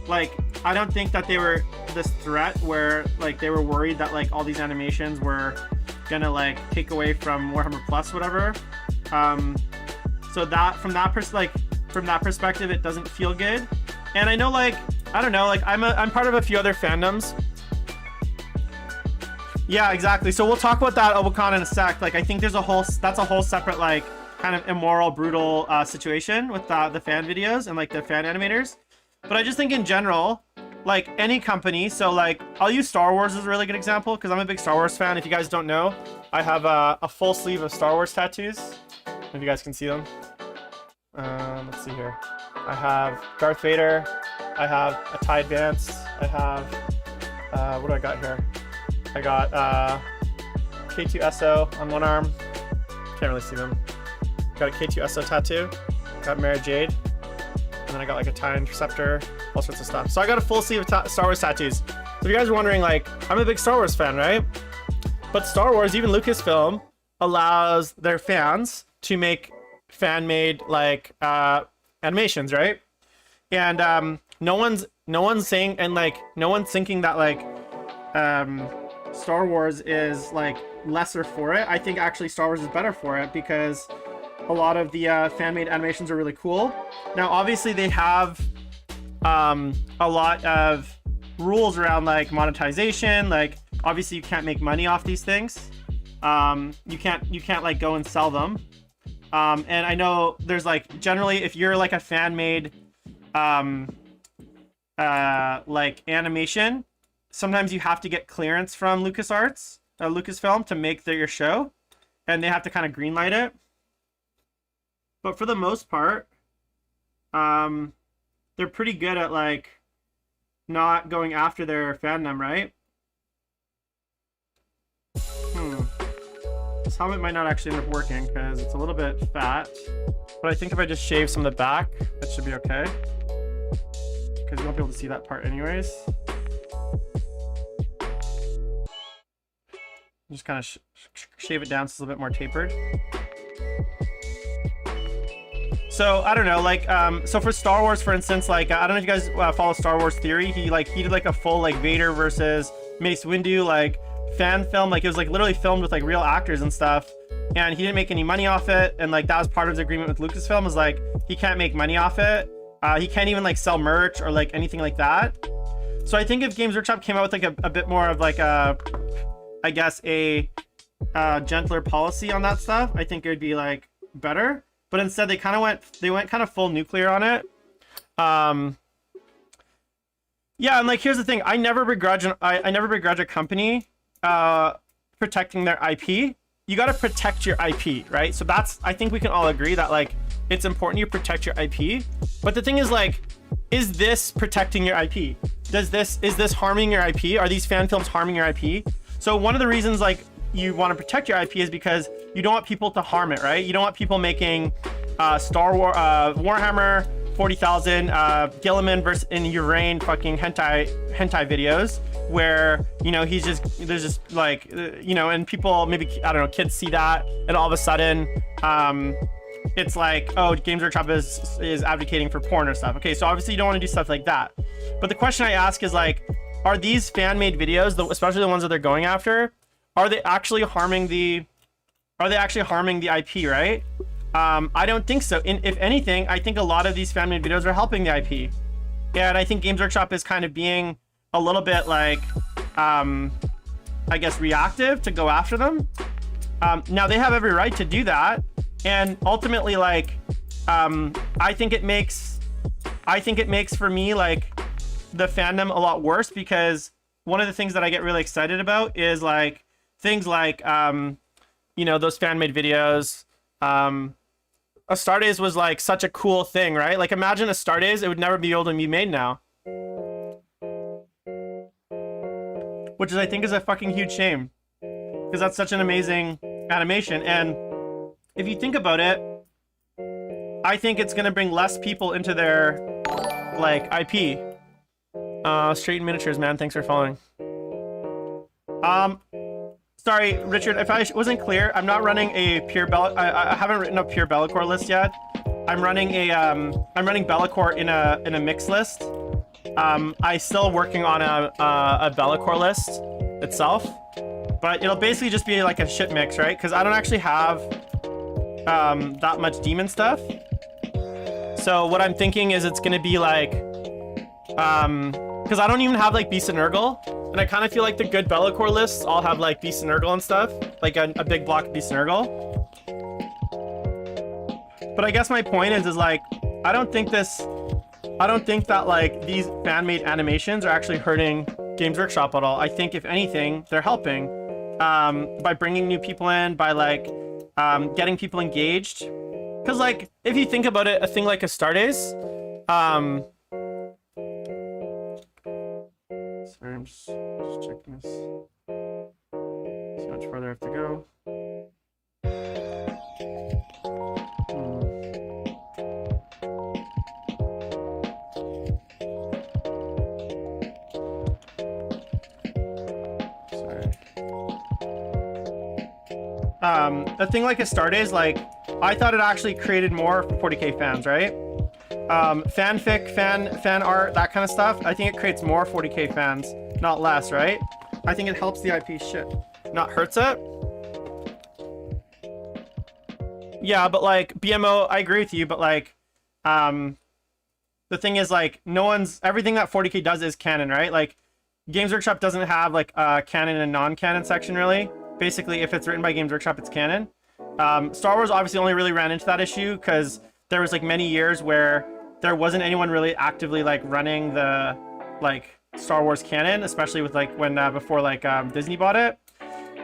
Like, I don't think that they were this threat where like they were worried that like all these animations were gonna like take away from Warhammer Plus, whatever. So that from that perspective, it doesn't feel good. And I know, like, I don't know, like I'm part of a few other fandoms. Yeah, exactly. So we'll talk about that Obacon in a sec. Like, I think there's that's a whole separate like kind of immoral, brutal situation with the fan videos and like the fan animators. But I just think in general, like any company, so like I'll use Star Wars as a really good example because I'm a big Star Wars fan. If you guys don't know, I have a full sleeve of Star Wars tattoos. If you guys can see them. Let's see here. I have Darth Vader. I have a TIE Advance. I have, what do I got here? I got K2SO on one arm. Can't really see them. Got a K2SO tattoo. Got Mara Jade. And then I got like a TIE Interceptor, all sorts of stuff. So I got a full sleeve of Star Wars tattoos. So if you guys are wondering, like, I'm a big Star Wars fan, right? But Star Wars, even Lucasfilm, allows their fans to make fan-made like animations, right? And no one's saying, and like no one's thinking that like Star Wars is like lesser for it. I think actually Star Wars is better for it because a lot of the fan-made animations are really cool. Now, obviously, they have a lot of rules around like monetization. Like, obviously, you can't make money off these things. You can't like go and sell them. And I know there's like generally, if you're like a fan-made like animation, sometimes you have to get clearance from Lucasfilm to make your show, and they have to kind of greenlight it. But for the most part, they're pretty good at like not going after their fandom, right? This helmet might not actually end up working because it's a little bit fat. But I think if I just shave some of the back, that should be okay. Because you won't be able to see that part anyways. Just kind of shave it down so it's a little bit more tapered. So I don't know, like, so for Star Wars, for instance, like, I don't know if you guys follow Star Wars Theory. He did like a full like Vader versus Mace Windu like fan film. Like, it was like literally filmed with like real actors and stuff, and he didn't make any money off it. And like that was part of his agreement with Lucasfilm, was like he can't make money off it. He can't even like sell merch or like anything like that. So I think if Games Workshop came out with like a bit more of like a, I guess a gentler policy on that stuff, I think it would be like better. But instead they went kind of full nuclear on it. Yeah, and like here's the thing, I never begrudge a company protecting their IP. You got to protect your IP, right? So that's, I think we can all agree that like it's important you protect your IP. But the thing is, like, is this protecting your IP? Is this harming your IP? Are these fan films harming your IP? So one of the reasons like you want to protect your IP is because you don't want people to harm it, right? You don't want people making Warhammer 40,000 Gilliman versus in Urain fucking hentai videos where, you know, there's just like, you know, and people maybe, I don't know, kids see that and all of a sudden it's like, oh, Games Workshop is advocating for porn or stuff. Okay, so obviously you don't want to do stuff like that. But the question I ask is like, are these fan-made videos, especially the ones that they're going after, are they actually harming the IP, right? I don't think so. If anything, I think a lot of these fan-made videos are helping the IP. And I think Games Workshop is kind of being a little bit like, I guess, reactive to go after them. Now they have every right to do that. And ultimately, like, I think it makes for me, like, the fandom a lot worse, because one of the things that I get really excited about is like things like, you know, those fan-made videos. A Stardaze was like such a cool thing, right? Like, imagine a Stardaze, it would never be able to be made now. Which is, I think, is a fucking huge shame, because that's such an amazing animation. And if you think about it, I think it's gonna bring less people into their like IP. Straight in Miniatures, man, thanks for following. Sorry, Richard, if I wasn't clear, I'm not running a pure I haven't written a pure Be'lakor list yet. I'm running a Be'lakor in a mix list. I still working on a Be'lakor list itself, but it'll basically just be like a shit mix, right? Because I don't actually have that much demon stuff. So what I'm thinking is it's gonna be like, because I don't even have like Beast and Nurgle, and I kind of feel like the good Be'lakor lists all have like Beast and Nurgle and stuff, like a big block of Beast and Nurgle. But I guess my point is like, I don't think that like these fan-made animations are actually hurting Games Workshop at all. I think if anything, they're helping by bringing new people in, by like getting people engaged. Because like, if you think about it, a thing like Astartes, sorry, I'm just checking this. See how much further I have to go. A thing like Astartes, like, I thought it actually created more for 40k fans, right? Fanfic, fan art, that kind of stuff. I think it creates more 40k fans, not less, right? I think it helps the IP shit, not hurts it. Yeah, but like BMO, I agree with you, but like, the thing is like, everything that 40k does is canon, right? Like, Games Workshop doesn't have like a canon and non-canon section really. Basically, if it's written by Games Workshop, it's canon. Star Wars obviously only really ran into that issue because there was like many years where there wasn't anyone really actively like running the like Star Wars canon, especially with like when before like Disney bought it,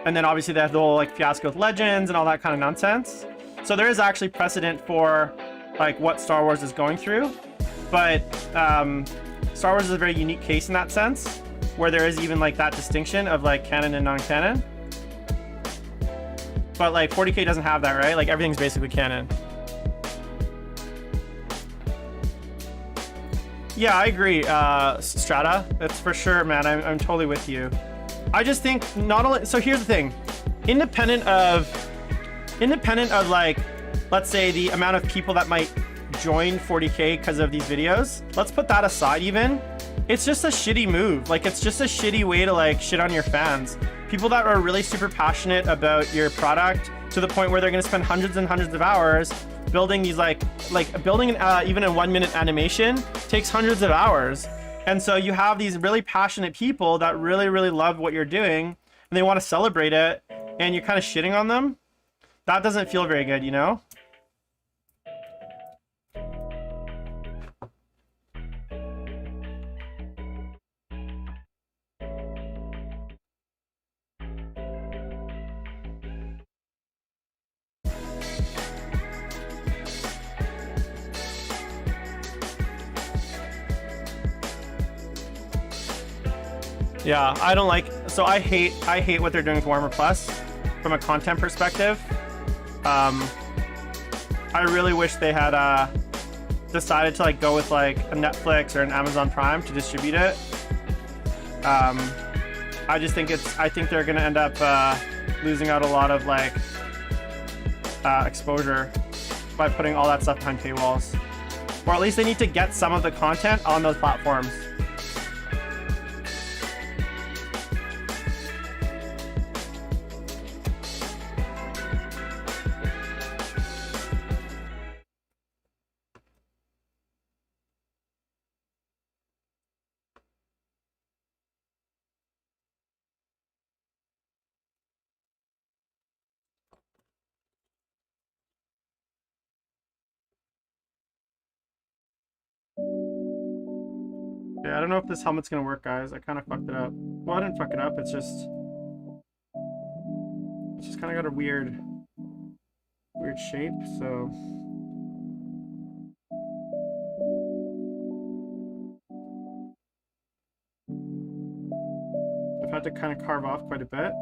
and then obviously they had the whole like fiasco with Legends and all that kind of nonsense. So there is actually precedent for like what Star Wars is going through, but Star Wars is a very unique case in that sense, where there is even like that distinction of like canon and non-canon. But like 40k doesn't have that, right? Like everything's basically canon. Yeah, I agree, Strata. That's for sure, man. I'm totally with you. I just think not only, so here's the thing, independent of like, let's say the amount of people that might join 40k because of these videos, let's put that aside even. It's just a shitty move. Like, it's just a shitty way to like shit on your fans. People that are really super passionate about your product to the point where they're going to spend hundreds and hundreds of hours building these like building even a 1 minute animation takes hundreds of hours. And so you have these really passionate people that really love what you're doing and they want to celebrate it, and you're kind of shitting on them. That doesn't feel very good, you know? Yeah, I don't like, so I hate what they're doing with Warhammer Plus from a content perspective. I really wish they had decided to like go with like a Netflix or an Amazon Prime to distribute it. I just think I think they're gonna end up losing out a lot of like exposure by putting all that stuff behind paywalls. Or at least they need to get some of the content on those platforms. Yeah, I don't know if this helmet's gonna work, guys. I kind of fucked it up. Well, I didn't fuck it up. It's just kind of got a weird shape. So I've had to kind of carve off quite a bit.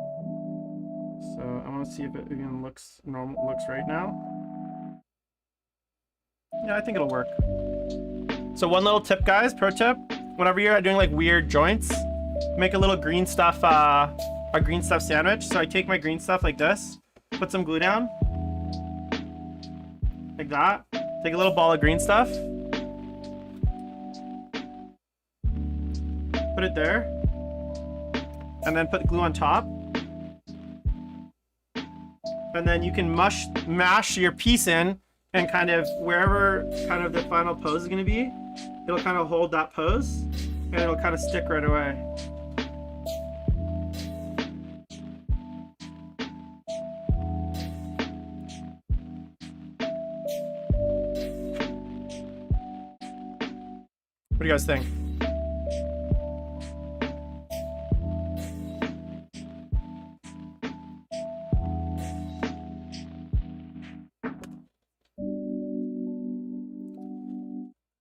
So I want to see if it even looks normal. Looks right now. Yeah, I think it'll work. So one little tip, guys, pro tip. Whenever you're doing like weird joints, make a little green stuff a green stuff sandwich. So I take my green stuff like this, put some glue down, like that. Take a little ball of green stuff, put it there, and then put glue on top. And then you can mash your piece in, and kind of wherever kind of the final pose is going to be, it'll kind of hold that pose, and it'll kind of stick right away. What do you guys think?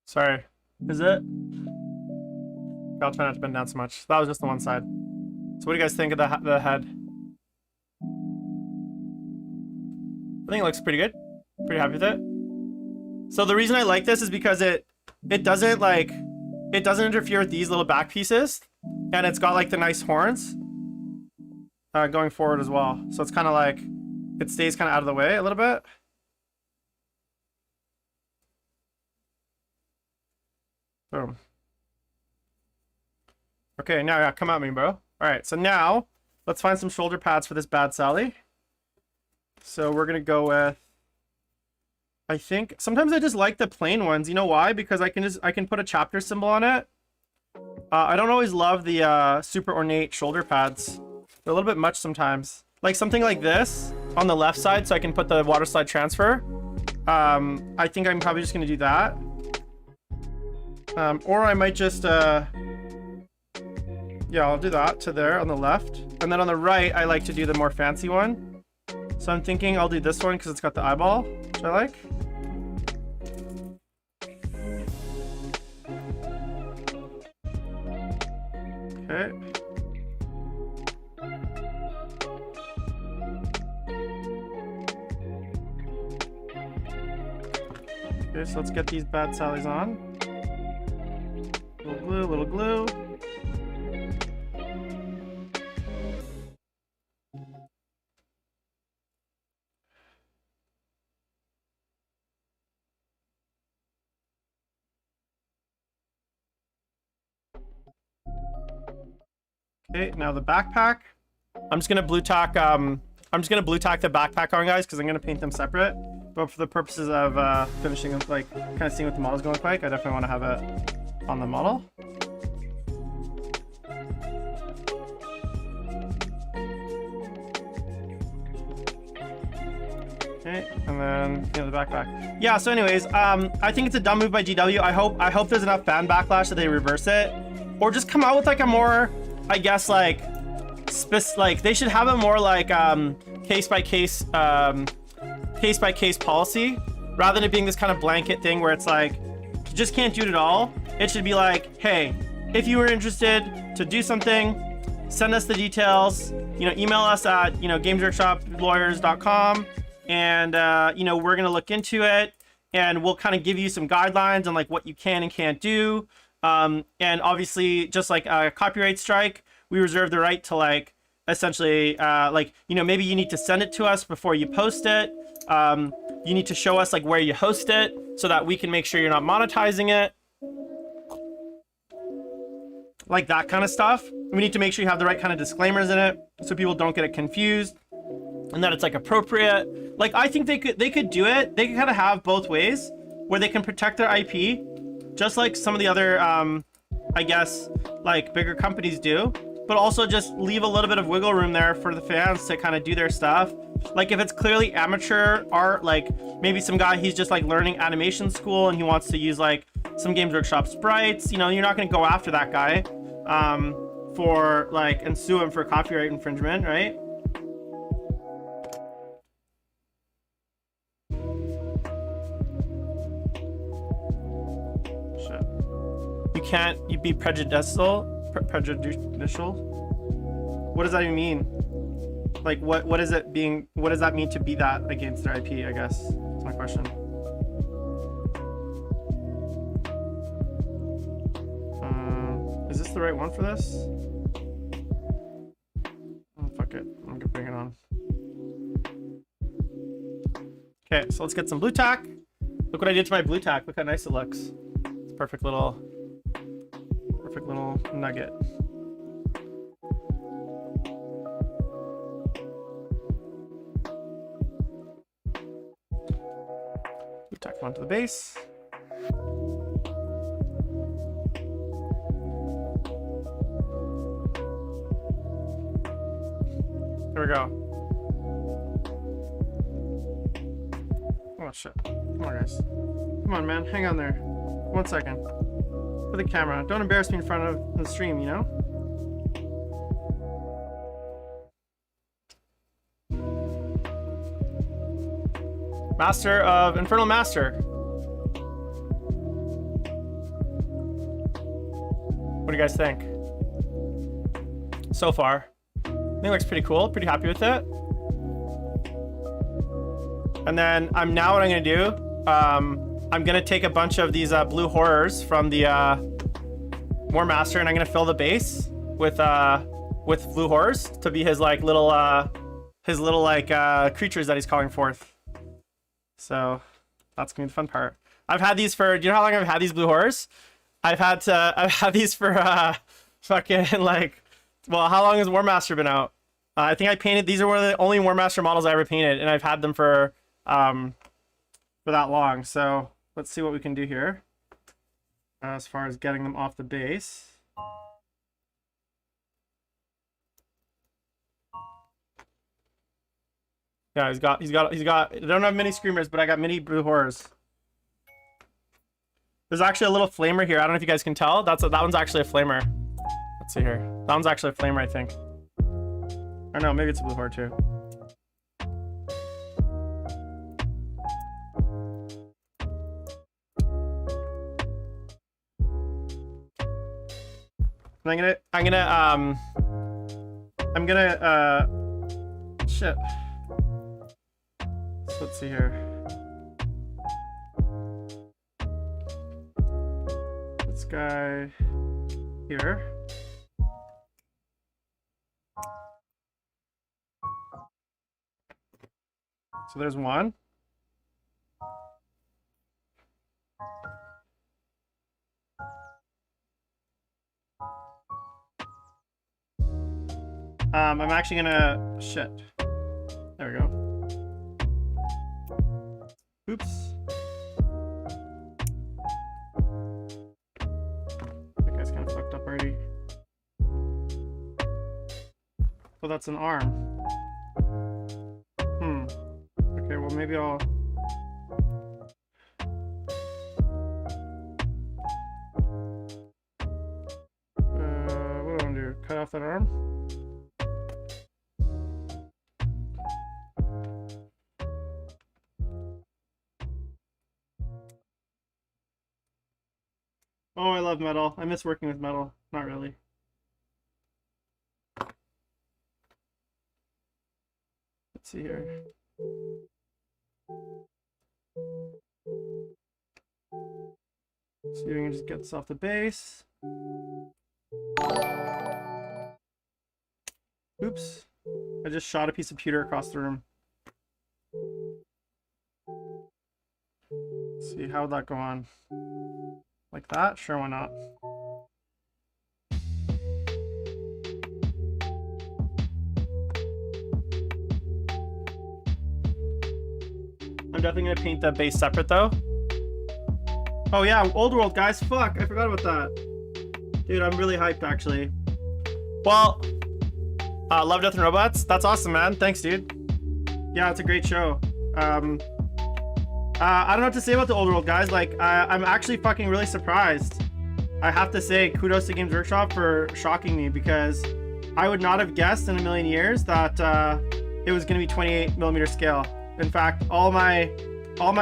Sorry, is it? I'll try not to bend down so much. That was just the one side. So what do you guys think of the head? I think it looks pretty good. Pretty happy with it. So the reason I like this is because it doesn't interfere with these little back pieces, and it's got like the nice horns going forward as well. So it's kind of like it stays kind of out of the way a little bit. Boom. Okay, now yeah, come at me, bro. All right, so now let's find some shoulder pads for this Bad Sally. So we're gonna go with, I think sometimes I just like the plain ones. You know why? Because I can put a chapter symbol on it. I don't always love the super ornate shoulder pads. They're a little bit much sometimes. Like something like this on the left side, so I can put the water slide transfer. I think I'm probably just gonna do that. Or I might just, yeah, I'll do that to there on the left. And then on the right, I like to do the more fancy one. So I'm thinking I'll do this one because it's got the eyeball, which I like. Okay. Okay, so let's get these Bad Sallies on. Little glue. Okay, now the backpack. I'm just gonna blue tack the backpack on, guys, because I'm gonna paint them separate. But for the purposes of finishing them, like kind of seeing what the model's gonna look like, I definitely want to have it on the model. Okay, and then the backpack. Yeah, so anyways, I think it's a dumb move by GW. I hope there's enough fan backlash that they reverse it, or just come out with like a more, I guess, like they should have a more like case by case policy, rather than it being this kind of blanket thing where it's like you just can't do it at all. It should be like, hey, if you were interested to do something, send us the details, email us at gamesworkshoplawyers.com, and we're gonna look into it, and we'll kind of give you some guidelines on like what you can and can't do. And obviously, just like a copyright strike, we reserve the right to like essentially maybe you need to send it to us before you post it. You need to show us like where you host it so that we can make sure you're not monetizing it, like that kind of stuff. We need to make sure you have the right kind of disclaimers in it so people don't get it confused, and that it's like appropriate. Like I think they could do it. They could kind of have both ways where they can protect their IP, just like some of the other I guess like bigger companies do, but also just leave a little bit of wiggle room there for the fans to kind of do their stuff. Like if it's clearly amateur art, like maybe some guy, he's just like learning animation school and he wants to use like some Games Workshop sprites, you're not going to go after that guy for like and sue him for copyright infringement, right? Shit. You be prejudicial? What does that even mean? Like what is it being, what does that mean to be that against their IP, I guess? That's my question. Is this the right one for this? bring it on. Okay, so let's get some blue tack. Look what I did to my blue tack. Look how nice it looks. It's a perfect little nugget. Blue tack onto the base. There we go. Oh shit. Come on, guys. Come on, man. Hang on there. 1 second. For the camera. Don't embarrass me in front of the stream, you know? Master of Infernal Master. What do you guys think? So far. I think it looks pretty cool. Pretty happy with it. And then what I'm gonna do, I'm gonna take a bunch of these blue horrors from the War Master, and I'm gonna fill the base with blue horrors to be his like little creatures that he's calling forth. So that's gonna be the fun part. I've had these for, do you know how long I've had these blue horrors? I've had these for fucking like, well, how long has War Master been out? I think I painted, these are one of the only War Master models I ever painted, and I've had them for that long. So let's see what we can do here as far as getting them off the base. Yeah, he's got I don't have mini screamers, but I got mini blue horrors. There's actually a little flamer here. I don't know if you guys can tell. That one's actually a flamer. Let's see here. That one's actually a flamer, I think. Or no, maybe it's a blue horror too. I'm gonna shit. So let's see here. This guy here. So there's one. I'm actually gonna, shit. There we go. Oops. That guy's kind of fucked up already. Oh, that's an arm. Okay, well maybe I'll... what do I want to do? Cut off that arm? Oh, I love metal. I miss working with metal. Not really. Let's see here. So you can just get this off the base. Oops. I just shot a piece of pewter across the room. Let's see, how would that go on? Like that? Sure, why not? I'm definitely gonna paint the base separate though. Oh yeah, Old World, guys. Fuck, I forgot about that. Dude, I'm really hyped actually. Well, Love, Death, and Robots. That's awesome, man. Thanks, dude. Yeah, it's a great show. I don't know what to say about the Old World, guys. Like, I'm actually fucking really surprised. I have to say, kudos to Games Workshop for shocking me, because I would not have guessed in a million years that it was going to be 28mm scale. In fact, all my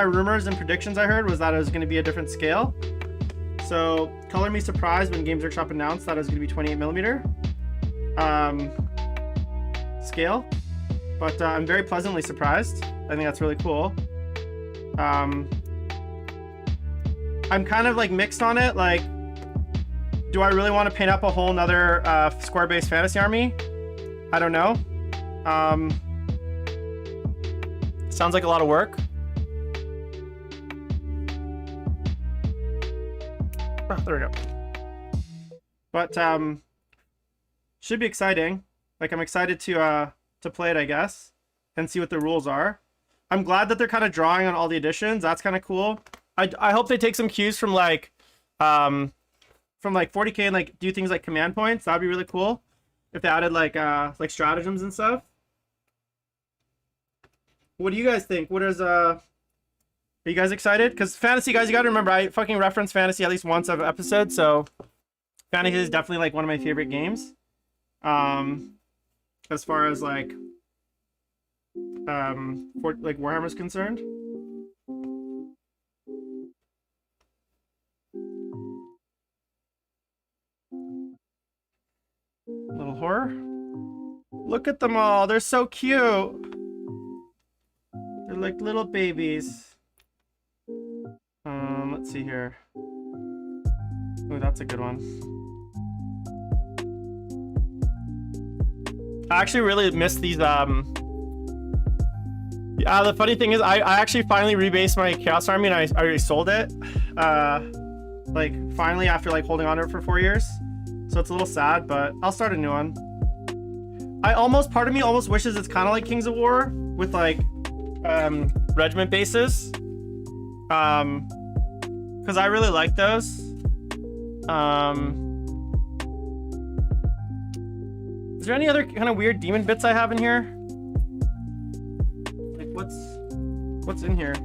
rumors and predictions I heard was that it was going to be a different scale. So, color me surprised when Games Workshop announced that it was going to be 28mm scale. But I'm very pleasantly surprised. I think that's really cool. I'm kind of like mixed on it. Like, do I really want to paint up a whole nother square-based fantasy army? I don't know. Sounds like a lot of work. Oh, there we go. But should be exciting. Like, I'm excited to play it, I guess, and see what the rules are. I'm glad that they're kind of drawing on all the additions. That's kind of cool. I hope they take some cues from like 40K and like do things like command points. That'd be really cool if they added like stratagems and stuff. What do you guys think? What is are you guys excited? Because fantasy, guys, you gotta remember, I fucking reference fantasy at least once every episode, so fantasy is definitely like one of my favorite games. As far as like Warhammer is concerned. Little horror. Look at them all. They're so cute. They're like little babies. Let's see here. Oh, that's a good one. I actually really miss these. Yeah, the funny thing is, I actually finally rebased my Chaos Army and I already sold it. Like finally after like holding on to it for 4 years. So it's a little sad, but I'll start a new one. Part of me almost wishes it's kind of like Kings of War with like regiment bases. Because I really like those. Is there any other kind of weird demon bits I have in here? Like what's in here?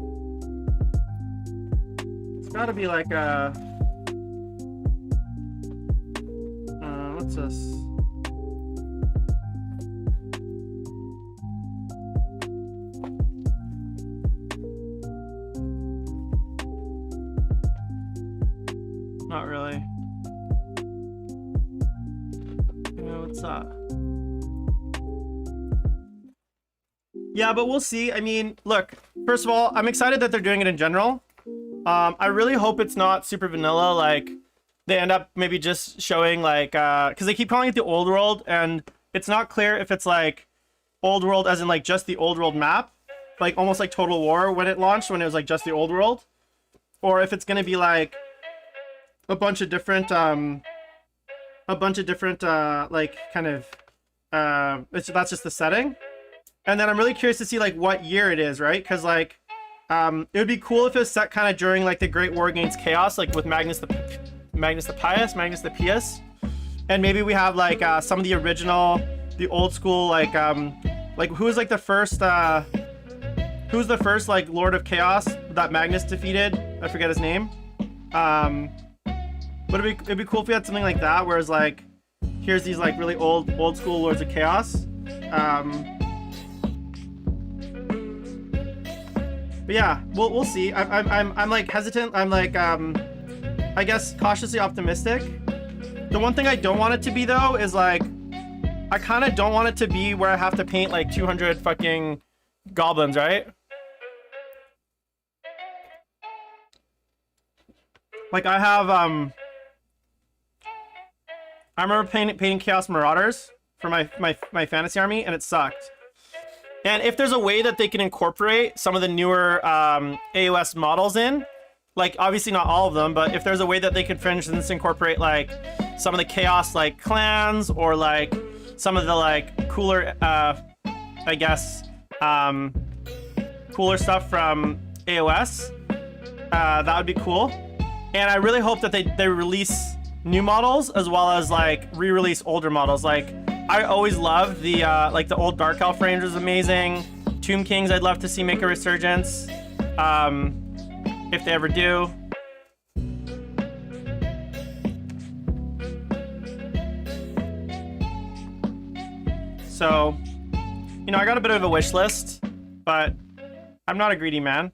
It's gotta be like a what's this? Not really. You know, what's that? Yeah, but we'll see. I mean, look, first of all, I'm excited that they're doing it in general. I really hope it's not super vanilla, like they end up maybe just showing like because they keep calling it the old world, and it's not clear if it's like old world as in like just the old world map, like almost like Total War when it launched, when it was like just the old world, or if it's gonna be like a bunch of different like kind of that's just the setting. And then I'm really curious to see like what year it is, right? Because like it would be cool if it was set kind of during like the Great War Against Chaos, like with Magnus the Pious, and maybe we have like some of the original, the old school like who was like the first who's the first like Lord of Chaos that Magnus defeated? I forget his name. But it'd be cool if we had something like that, whereas like here's these like really old school Lords of Chaos. But yeah, we'll see. I'm like hesitant. I'm like I guess cautiously optimistic. The one thing I don't want it to be though is like I kind of don't want it to be where I have to paint like 200 fucking goblins, right? Like I have I remember painting Chaos Marauders for my fantasy army, and it sucked. And if there's a way that they can incorporate some of the newer AOS models in, like obviously not all of them, but if there's a way that they could, for instance, incorporate like some of the Chaos like clans, or like some of the like cooler, I guess, cooler stuff from AOS, that would be cool. And I really hope that they release new models as well as like re-release older models. Like I always loved the like the old Dark Elf Ranger is amazing. Tomb Kings I'd love to see make a resurgence, if they ever do. So, you know, I got a bit of a wish list, but I'm not a greedy man.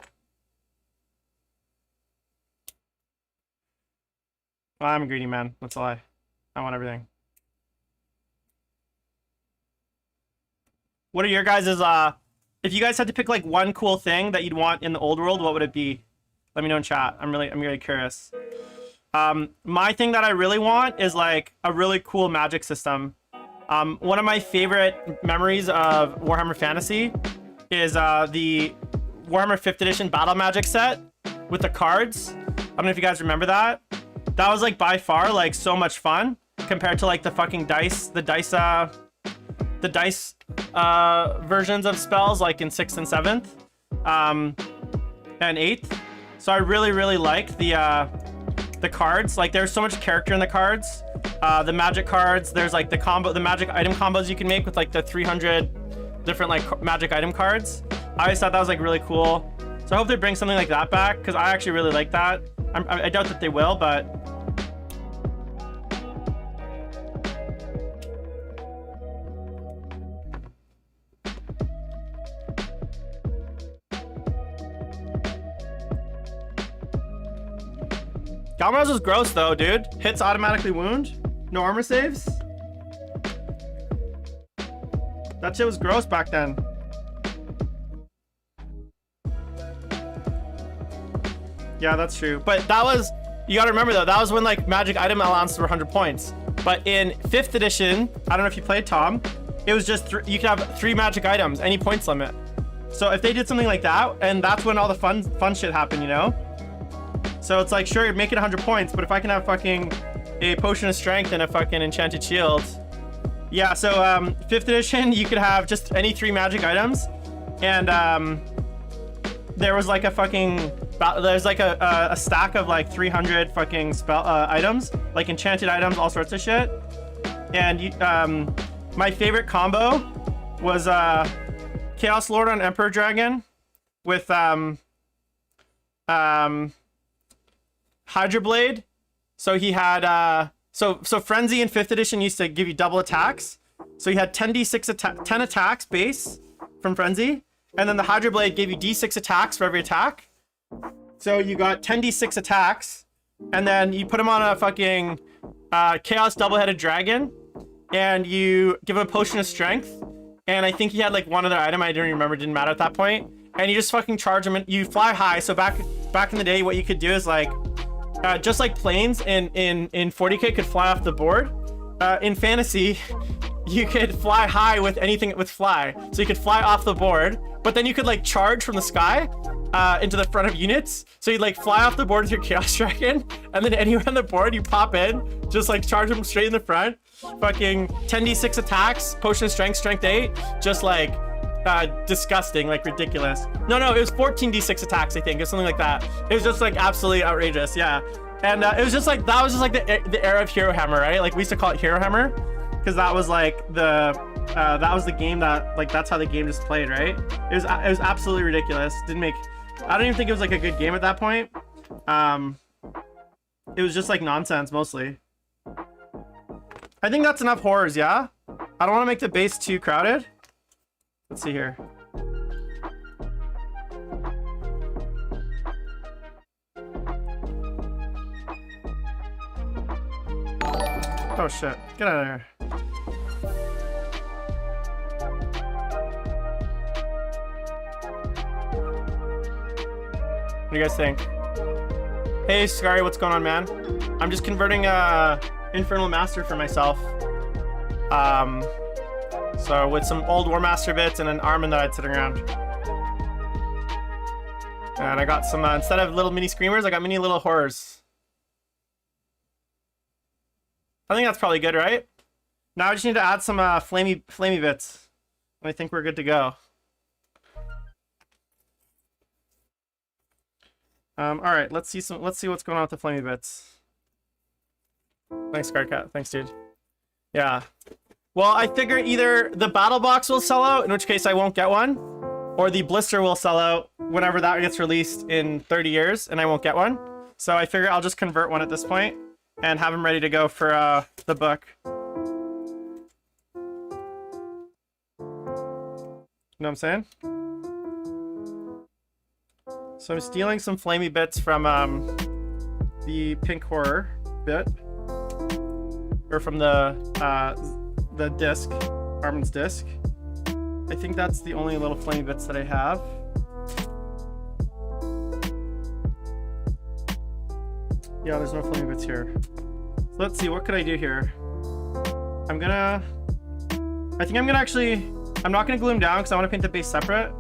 Well, I'm a greedy man. That's a lie. I want everything. What are your guys' if you guys had to pick like one cool thing that you'd want in the old world, what would it be? Let me know in chat. I'm really curious. My thing that I really want is like a really cool magic system. One of my favorite memories of Warhammer Fantasy is the Warhammer 5th edition Battle Magic set with the cards. I don't know if you guys remember that. That was like by far like so much fun compared to like the fucking dice versions of spells like in 6th and 7th and 8th. So I really liked the cards. Like there's so much character in the cards. The magic cards, there's like the magic item combos you can make with like the 300 different like magic item cards. I always thought that was like really cool. So I hope they bring something like that back because I actually really like that. I doubt that they will, but Galmaros was gross though, dude. Hits automatically wound. No armor saves. That shit was gross back then. Yeah, that's true. But that was, you gotta remember though, that was when like magic item allowances were 100 points. But in 5th edition, I don't know if you played, Tom, it was just, you could have 3 magic items, any points limit. So if they did something like that, and that's when all the fun shit happened, you know? So it's like, sure, make it 100 points, but if I can have fucking a potion of strength and a fucking enchanted shield. Yeah, so 5th edition, you could have just any 3 magic items. And there was like a fucking, there's like a stack of like 300 fucking spell items, like enchanted items, all sorts of shit. And you, my favorite combo was Chaos Lord on Emperor Dragon with Hydra Blade. So he had so Frenzy in 5th edition used to give you double attacks. So he had 10 attacks base from Frenzy, and then the Hydra Blade gave you d6 attacks for every attack. So you got 10d6 attacks, and then you put him on a fucking Chaos double-headed dragon, and you give him a potion of strength. And I think he had like one other item I didn't remember, didn't matter at that point. And you just fucking charge him, and you fly high. So back in the day, what you could do is like just like planes in 40k could fly off the board. In fantasy, you could fly high with anything with fly. So you could fly off the board, but then you could like charge from the sky into the front of units. So you'd like fly off the board with your Chaos Dragon, and then anywhere on the board you pop in, just like charge them straight in the front. Fucking 10d6 attacks, potion of strength, strength 8, just like disgusting, like ridiculous. No, it was 14d6 attacks, I think, or something like that. It was just like absolutely outrageous, yeah. And it was just like, that was just like the era of Hero Hammer, right? Like we used to call it Hero Hammer because that was like that was the game that, like, that's how the game just played, right? It was absolutely ridiculous. Didn't make, I don't even think it was like a good game at that point. It was just like nonsense mostly. I think that's enough horrors, yeah? I don't want to make the base too crowded. Let's see here. Oh shit, get out of here. What do you guys think? Hey Scary, what's going on, man? I'm just converting Infernal Master for myself. So with some old War Master bits and an Armin that I had sitting around. And I got some, instead of little mini screamers, I got mini little horrors. I think that's probably good, right? Now I just need to add some flamey bits. I think we're good to go. All right, let's see what's going on with the flamey bits. Thanks, Scarcat. Thanks, dude. Yeah. Well, I figure either the battle box will sell out, in which case I won't get one, or the blister will sell out whenever that gets released in 30 years, and I won't get one. So I figure I'll just convert one at this point and have them ready to go for the book. You know what I'm saying? So I'm stealing some flamey bits from the pink horror bit, or from the disc, Armin's disc. I think that's the only little flamey bits that I have. Yeah, there's no flamey bits here. So let's see, what could I do here? I'm gonna I think I'm gonna actually, I'm not gonna glue him down because I want to paint the base separate,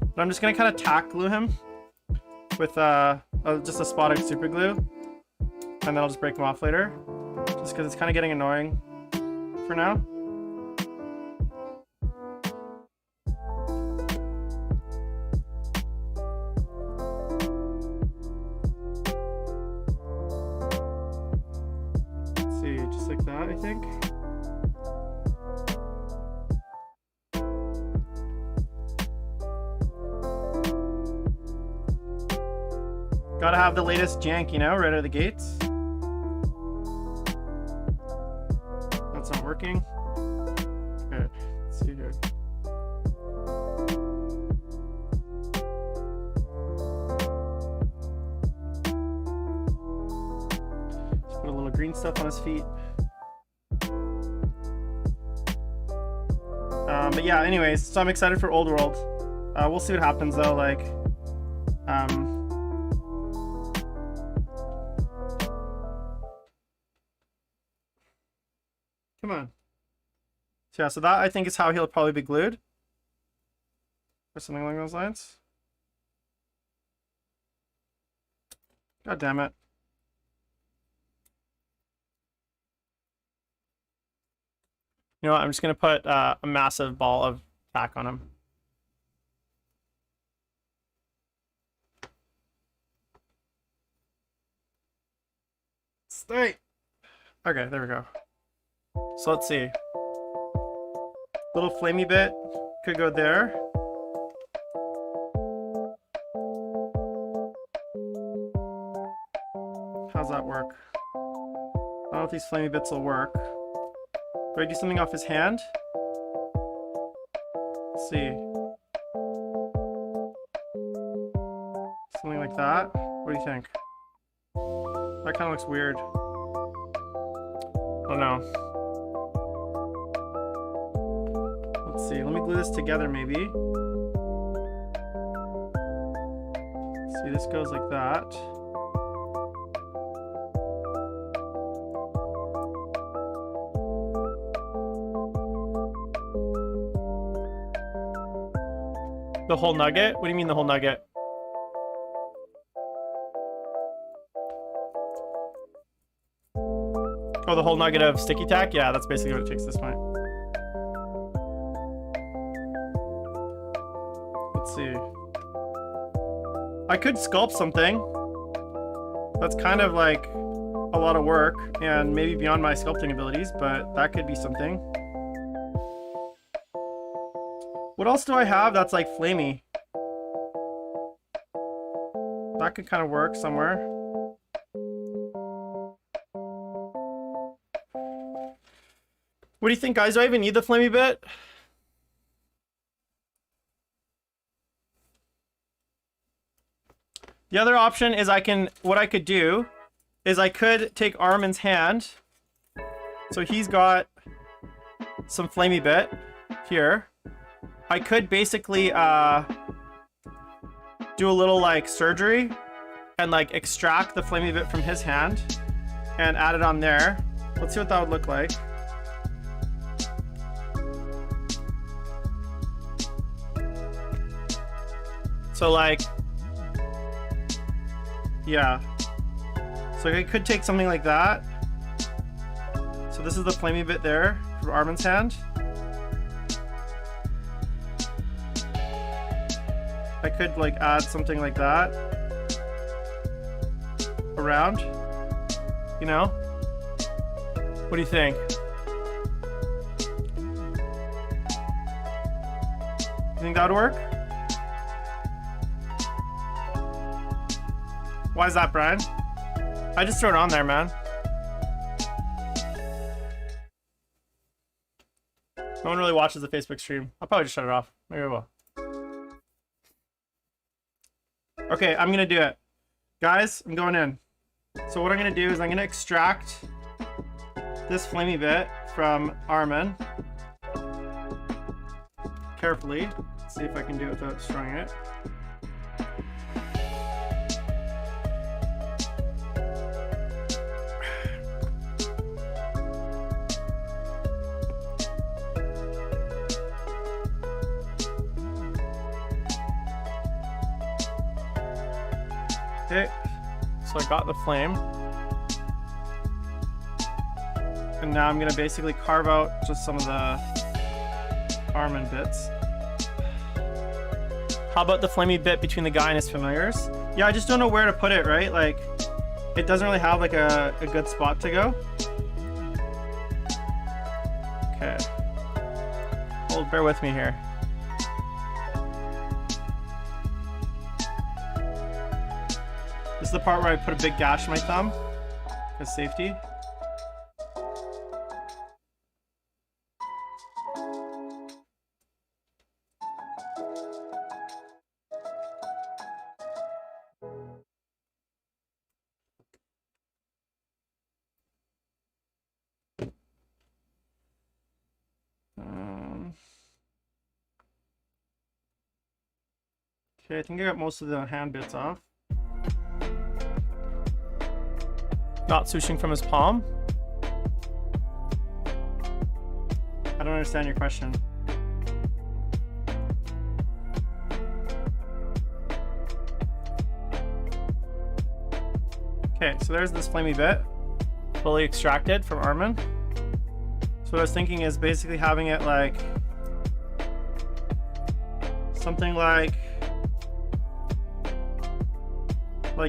but I'm just gonna kind of tack glue him with just a spot of super glue, and then I'll just break him off later, just because it's kind of getting annoying for now. Let's see, just like that, I think. Gotta have the latest jank, you know, right out of the gates. That's not working. Okay, let's see here. Just put a little green stuff on his feet. But yeah, anyways, so I'm excited for Old World. We'll see what happens though, like, come on. So yeah, so that I think is how he'll probably be glued. Or something along those lines. God damn it. You know what, I'm just gonna put a massive ball of tack on him. Stay. Okay, there we go. So let's see. Little flamey bit could go there. How's that work? I don't know if these flamey bits will work. Do I do something off his hand? Let's see. Something like that? What do you think? That kind of looks weird. I don't know. Let's see, let me glue this together maybe. See, this goes like that. The whole nugget? What do you mean the whole nugget? Oh, the whole nugget of sticky tack? Yeah, that's basically what it takes at this point. Let's see. I could sculpt something. That's kind of like a lot of work and maybe beyond my sculpting abilities, but that could be something. What else do I have that's like flamey? That could kind of work somewhere. What do you think, guys? Do I even need the flamey bit? The other option is what I could do is I could take Armin's hand. So he's got some flamey bit here. I could basically do a little like surgery and like extract the flamey bit from his hand and add it on there. Let's see what that would look like. So like, yeah. So I could take something like that. So this is the flamey bit there from Armin's hand. I could like add something like that around, you know? What do you think? You think that would work? Why is that, Brian? I just threw it on there, man. No one really watches the Facebook stream. I'll probably just shut it off. Maybe I will. Okay, I'm gonna do it. Guys, I'm going in. So what I'm gonna do is I'm gonna extract this flamey bit from Armin. Carefully. Let's see if I can do it without destroying it. Okay, so I got the flame. And now I'm gonna basically carve out just some of the Armin bits. How about the flamey bit between the guy and his familiars? Yeah, I just don't know where to put it, right? Like, it doesn't really have like a good spot to go. Okay. Hold, bear with me here. This is the part where I put a big gash in my thumb as safety. Okay, I think I got most of the hand bits off. Not swooshing from his palm. I don't understand your question. Okay, so there's this flamey bit, fully extracted from Armin. So what I was thinking is basically having it like something like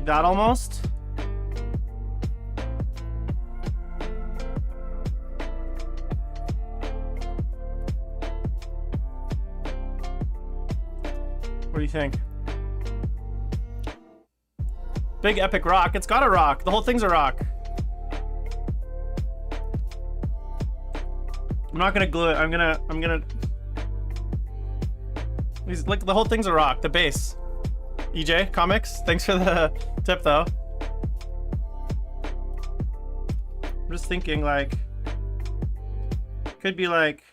that almost. What do you think? Big epic rock. It's got a rock. The whole thing's a rock. I'm not gonna glue it. I'm gonna Like, the whole thing's a rock. The base. EJ Comics, thanks for the tip though. I'm just thinking like, could be like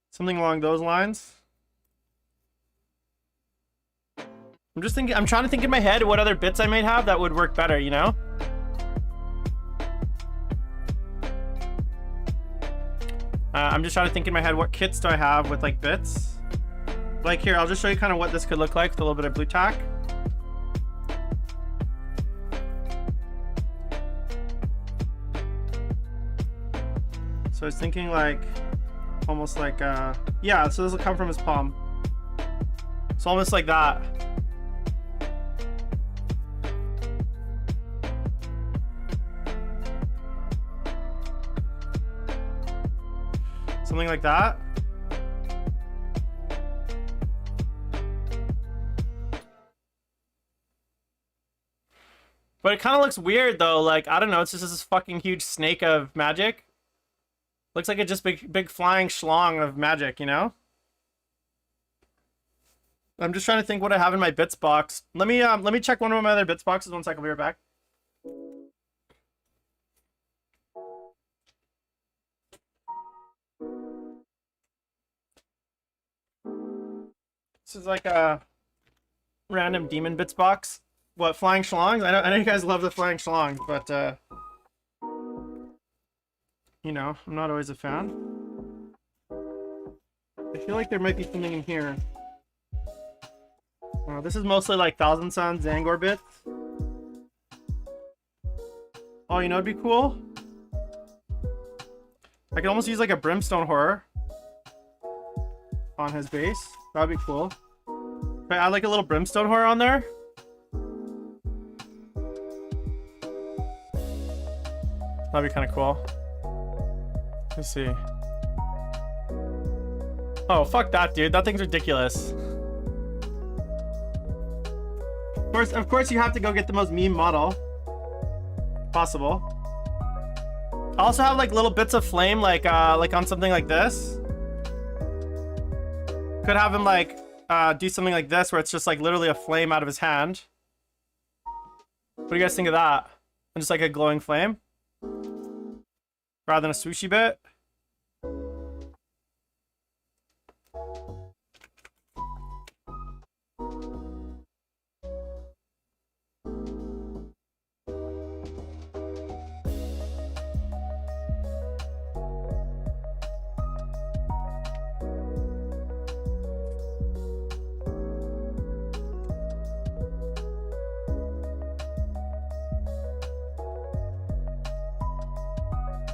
something along those lines. I'm just thinking, I'm trying to think in my head what other bits I might have that would work better, you know? I'm just trying to think in my head, what kits do I have with like bits? Like here, I'll just show you kind of what this could look like with a little bit of blue tack. So I was thinking like, almost like, yeah, so this will come from his palm. So almost like that. Something like that. But it kind of looks weird though. Like, I don't know. It's just this fucking huge snake of magic. Looks like a just big flying schlong of magic, you know? I'm just trying to think what I have in my bits box. Let me check one of my other bits boxes. 1 second, I'll be right back. This is like a random demon bits box. What, flying schlongs? I know you guys love the flying schlongs, but you know, I'm not always a fan. I feel like there might be something in here. This is mostly like Thousand Suns Zangor bits. Oh, you know, it'd be cool. I could almost use like a brimstone horror on his base. That'd be cool. If I add like a little brimstone horror on there. That'd be kind of cool. Let's see. Oh, fuck that, dude. That thing's ridiculous. Of course, you have to go get the most meme model possible. I also have like little bits of flame, like on something like this. Could have him like do something like this, where it's just like literally a flame out of his hand. What do you guys think of that? And just like a glowing flame, rather than a swooshy bit.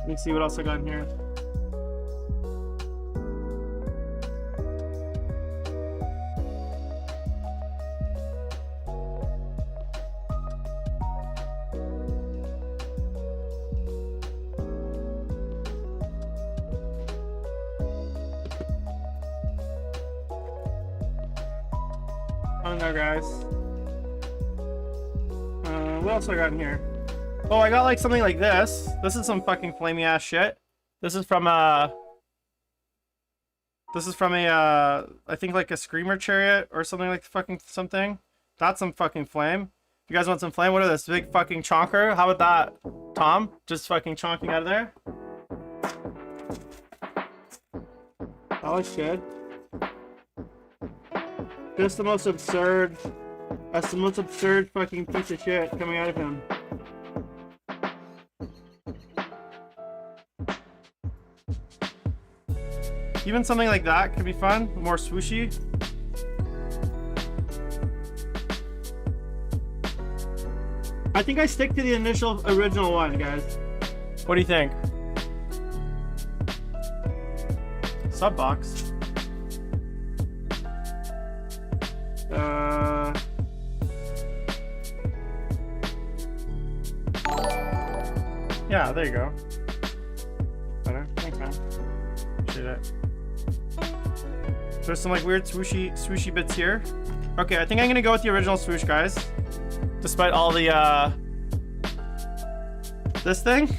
Let me see what else I got in here. Oh no, guys. What else I got in here? Oh, I got like something like this. This is some fucking flamey ass shit. This is from a I think like a screamer chariot or something like fucking something. That's some fucking flame. If you guys want some flame, what are this? Big fucking chonker? How about that, Tom? Just fucking chonking out of there. Oh shit. Just the most absurd, that's the most absurd fucking piece of shit coming out of him. Even something like that could be fun, more swooshy. I think I stick to the original one, guys. What do you think? Sub box. Yeah, there you go. Better. Thanks, man. Appreciate it. There's some like weird swooshy bits here. Okay, I think I'm gonna go with the original swoosh, guys. Despite all the this thing,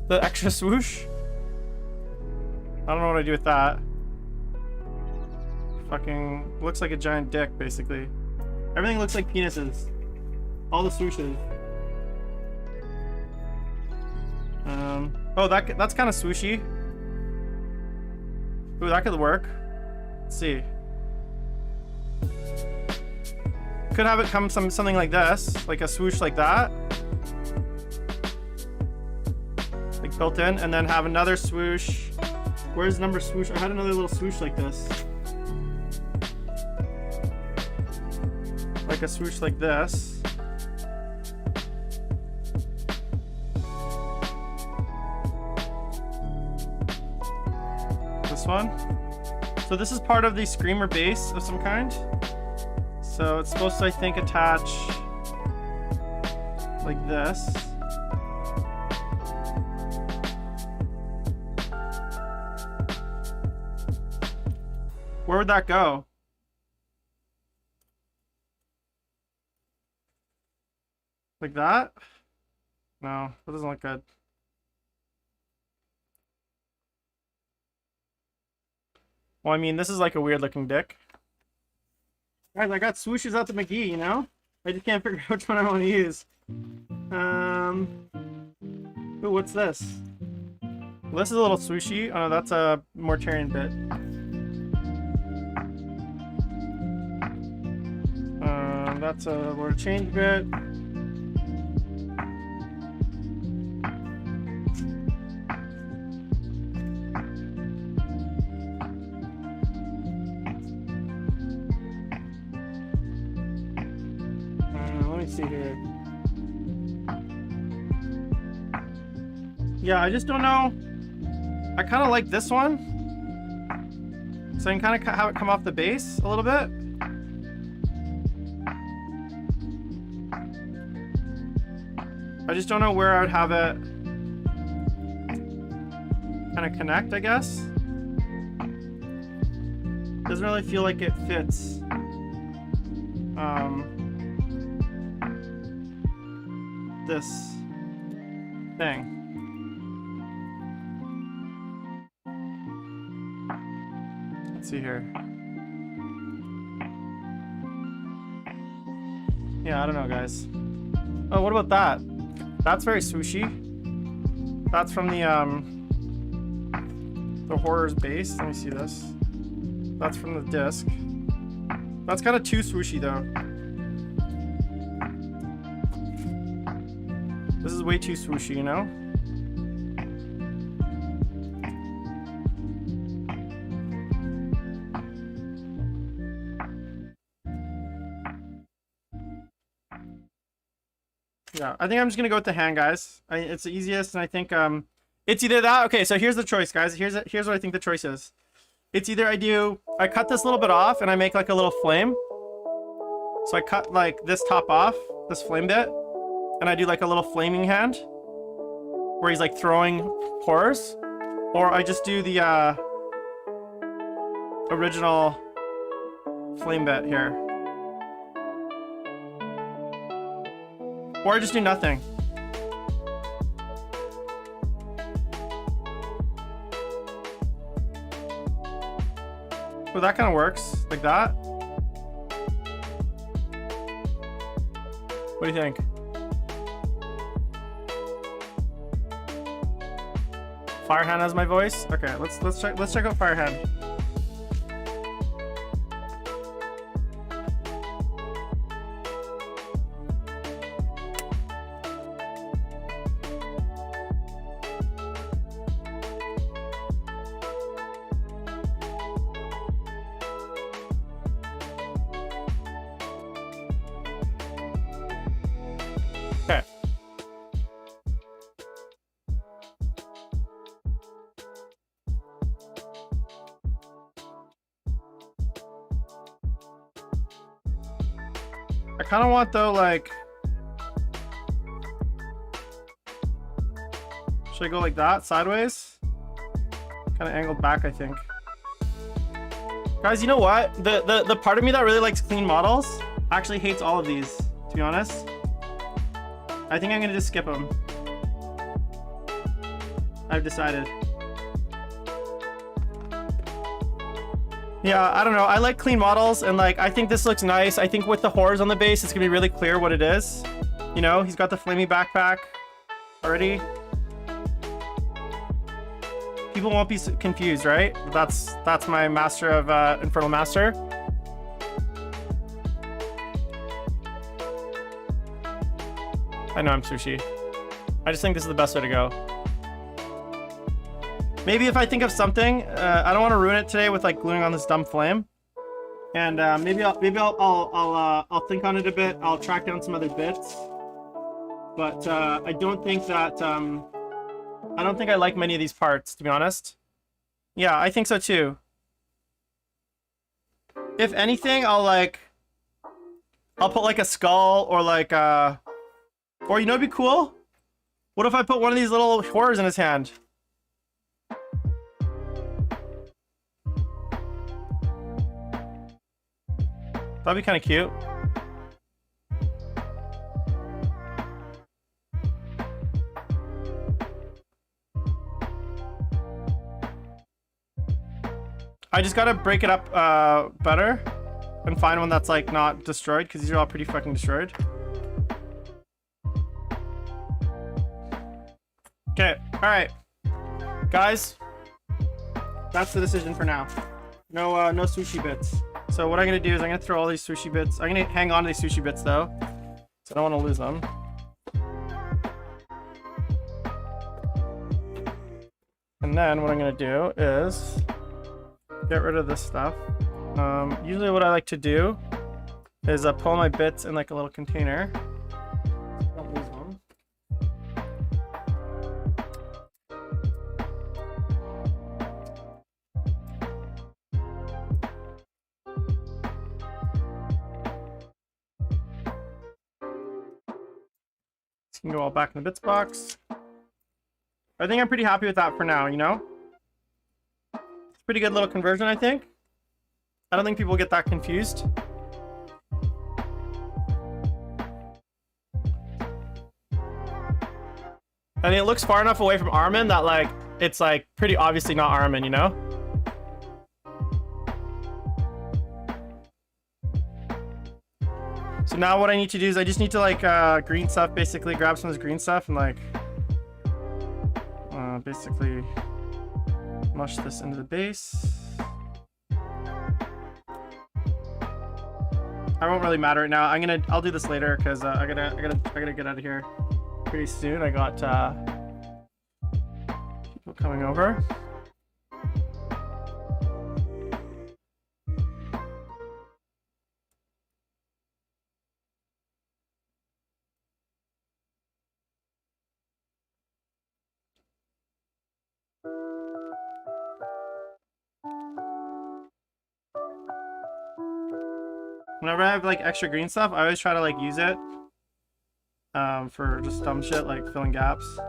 the extra swoosh. I don't know what I do with that. Fucking looks like a giant dick, basically. Everything looks like penises. All the swooshes. Oh, that's kind of swooshy. Ooh, that could work. Let's see. Could have it come something like this, like a swoosh like that, like built in, and then have another swoosh. Where's number swoosh? I had another little swoosh like this, like a swoosh like this. This one. So this is part of the screamer base of some kind. So it's supposed to, I think, attach like this. Where would that go? Like that? No, that doesn't look good. Well, I mean, this is like a weird looking dick. Guys, I got swooshes out the McGee, you know? I just can't figure out which one I want to use. Ooh, what's this? Well, this is a little swooshy. Oh no, that's a Mortarian bit. That's a Lord Change bit. See here. Yeah, I just don't know. I kind of like this one, so I can kind of have it come off the base a little bit. I just don't know where I would have it kind of connect, I guess. Doesn't really feel like it fits. This thing. Let's see here. Yeah, I don't know, guys. Oh, what about that? That's very swooshy. That's from the horror's base. Let me see this. That's from the disc. That's kind of too swooshy though. This is way too swooshy, you know? Yeah, I think I'm just gonna go with the hand, guys. It's the easiest, and I think It's either that. Okay, so here's the choice, guys. Here's what I think the choice is. It's either I cut this little bit off and I make like a little flame. So I cut like this top off, this flame bit, and I do like a little flaming hand where he's like throwing horrors. Or I just do the original flame bit here. Or I just do nothing. Well, that kind of works, like that. What do you think? Firehand has my voice? Okay, let's check out Firehand. Okay. I kind of want though, like, should I go like that, sideways? Kind of angled back, I think. Guys, you know what? The part of me that really likes clean models actually hates all of these, to be honest. I think I'm gonna just skip them. I've decided. Yeah, I don't know. I like clean models, and like I think this looks nice. I think with the horrors on the base, it's gonna be really clear what it is. You know, he's got the flamey backpack already. People won't be confused, right? That's my master of Infernal Master. I know I'm sushi. I just think this is the best way to go. Maybe if I think of something, I don't want to ruin it today with like gluing on this dumb flame. And maybe I'll think on it a bit. I'll track down some other bits. But I don't think that I don't think I like many of these parts, to be honest. Yeah, I think so too. If anything, I'll put like a skull or like or you know what'd be cool? What if I put one of these little horrors in his hand? That'd be kind of cute. I just gotta break it up better and find one that's like not destroyed, because these are all pretty fucking destroyed. Okay, alright. Guys, that's the decision for now. No sushi bits. So what I'm gonna do is I'm gonna throw all these sushi bits. I'm gonna hang on to these sushi bits though, so I don't want to lose them. And then what I'm gonna do is get rid of this stuff. Usually what I like to do is pull my bits in like a little container. Don't lose them. This can go all back in the bits box. I think I'm pretty happy with that for now, you know? It's a pretty good little conversion, I think. I don't think people get that confused. I mean, it looks far enough away from Armin that like, it's like pretty obviously not Armin, you know? So now what I need to do is I just need to like green stuff, basically grab some of this green stuff and like basically mush this into the base. I won't really matter right now. I'll do this later because I gotta get out of here pretty soon. I got people coming over. Whenever I have like extra green stuff, I always try to like use it for just dumb shit like filling gaps.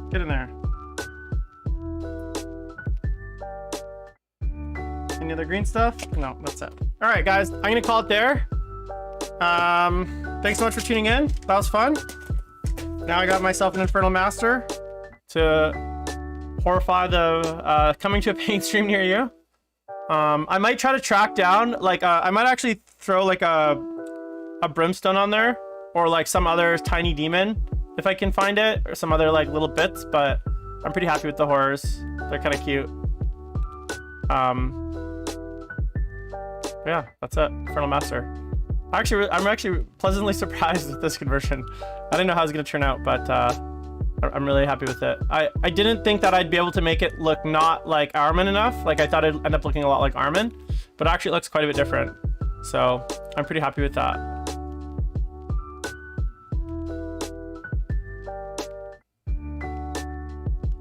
Get in there. Any other green stuff? No, that's it. All right, guys, I'm gonna call it there. Thanks so much for tuning in. That was fun. Now I got myself an Infernal Master to horrify the coming to a paying stream near you. I might try to track down, like, I might actually throw like a brimstone on there, or like some other tiny demon if I can find it, or some other like little bits, but I'm pretty happy with the horrors. They're kind of cute. Yeah, that's it. Infernal Master. I'm actually pleasantly surprised with this conversion. I didn't know how it was gonna turn out, but I'm really happy with it. I didn't think that I'd be able to make it look not like Armin enough. Like I thought it'd end up looking a lot like Armin, but actually it looks quite a bit different. So I'm pretty happy with that.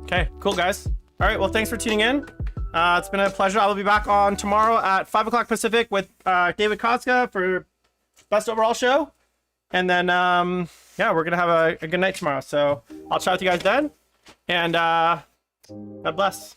Okay, cool guys. All right, well, thanks for tuning in. It's been a pleasure. I will be back on tomorrow at 5 o'clock Pacific with David Kotzka for best overall show. And then, yeah, we're going to have a good night tomorrow. So I'll chat with you guys then. And God bless.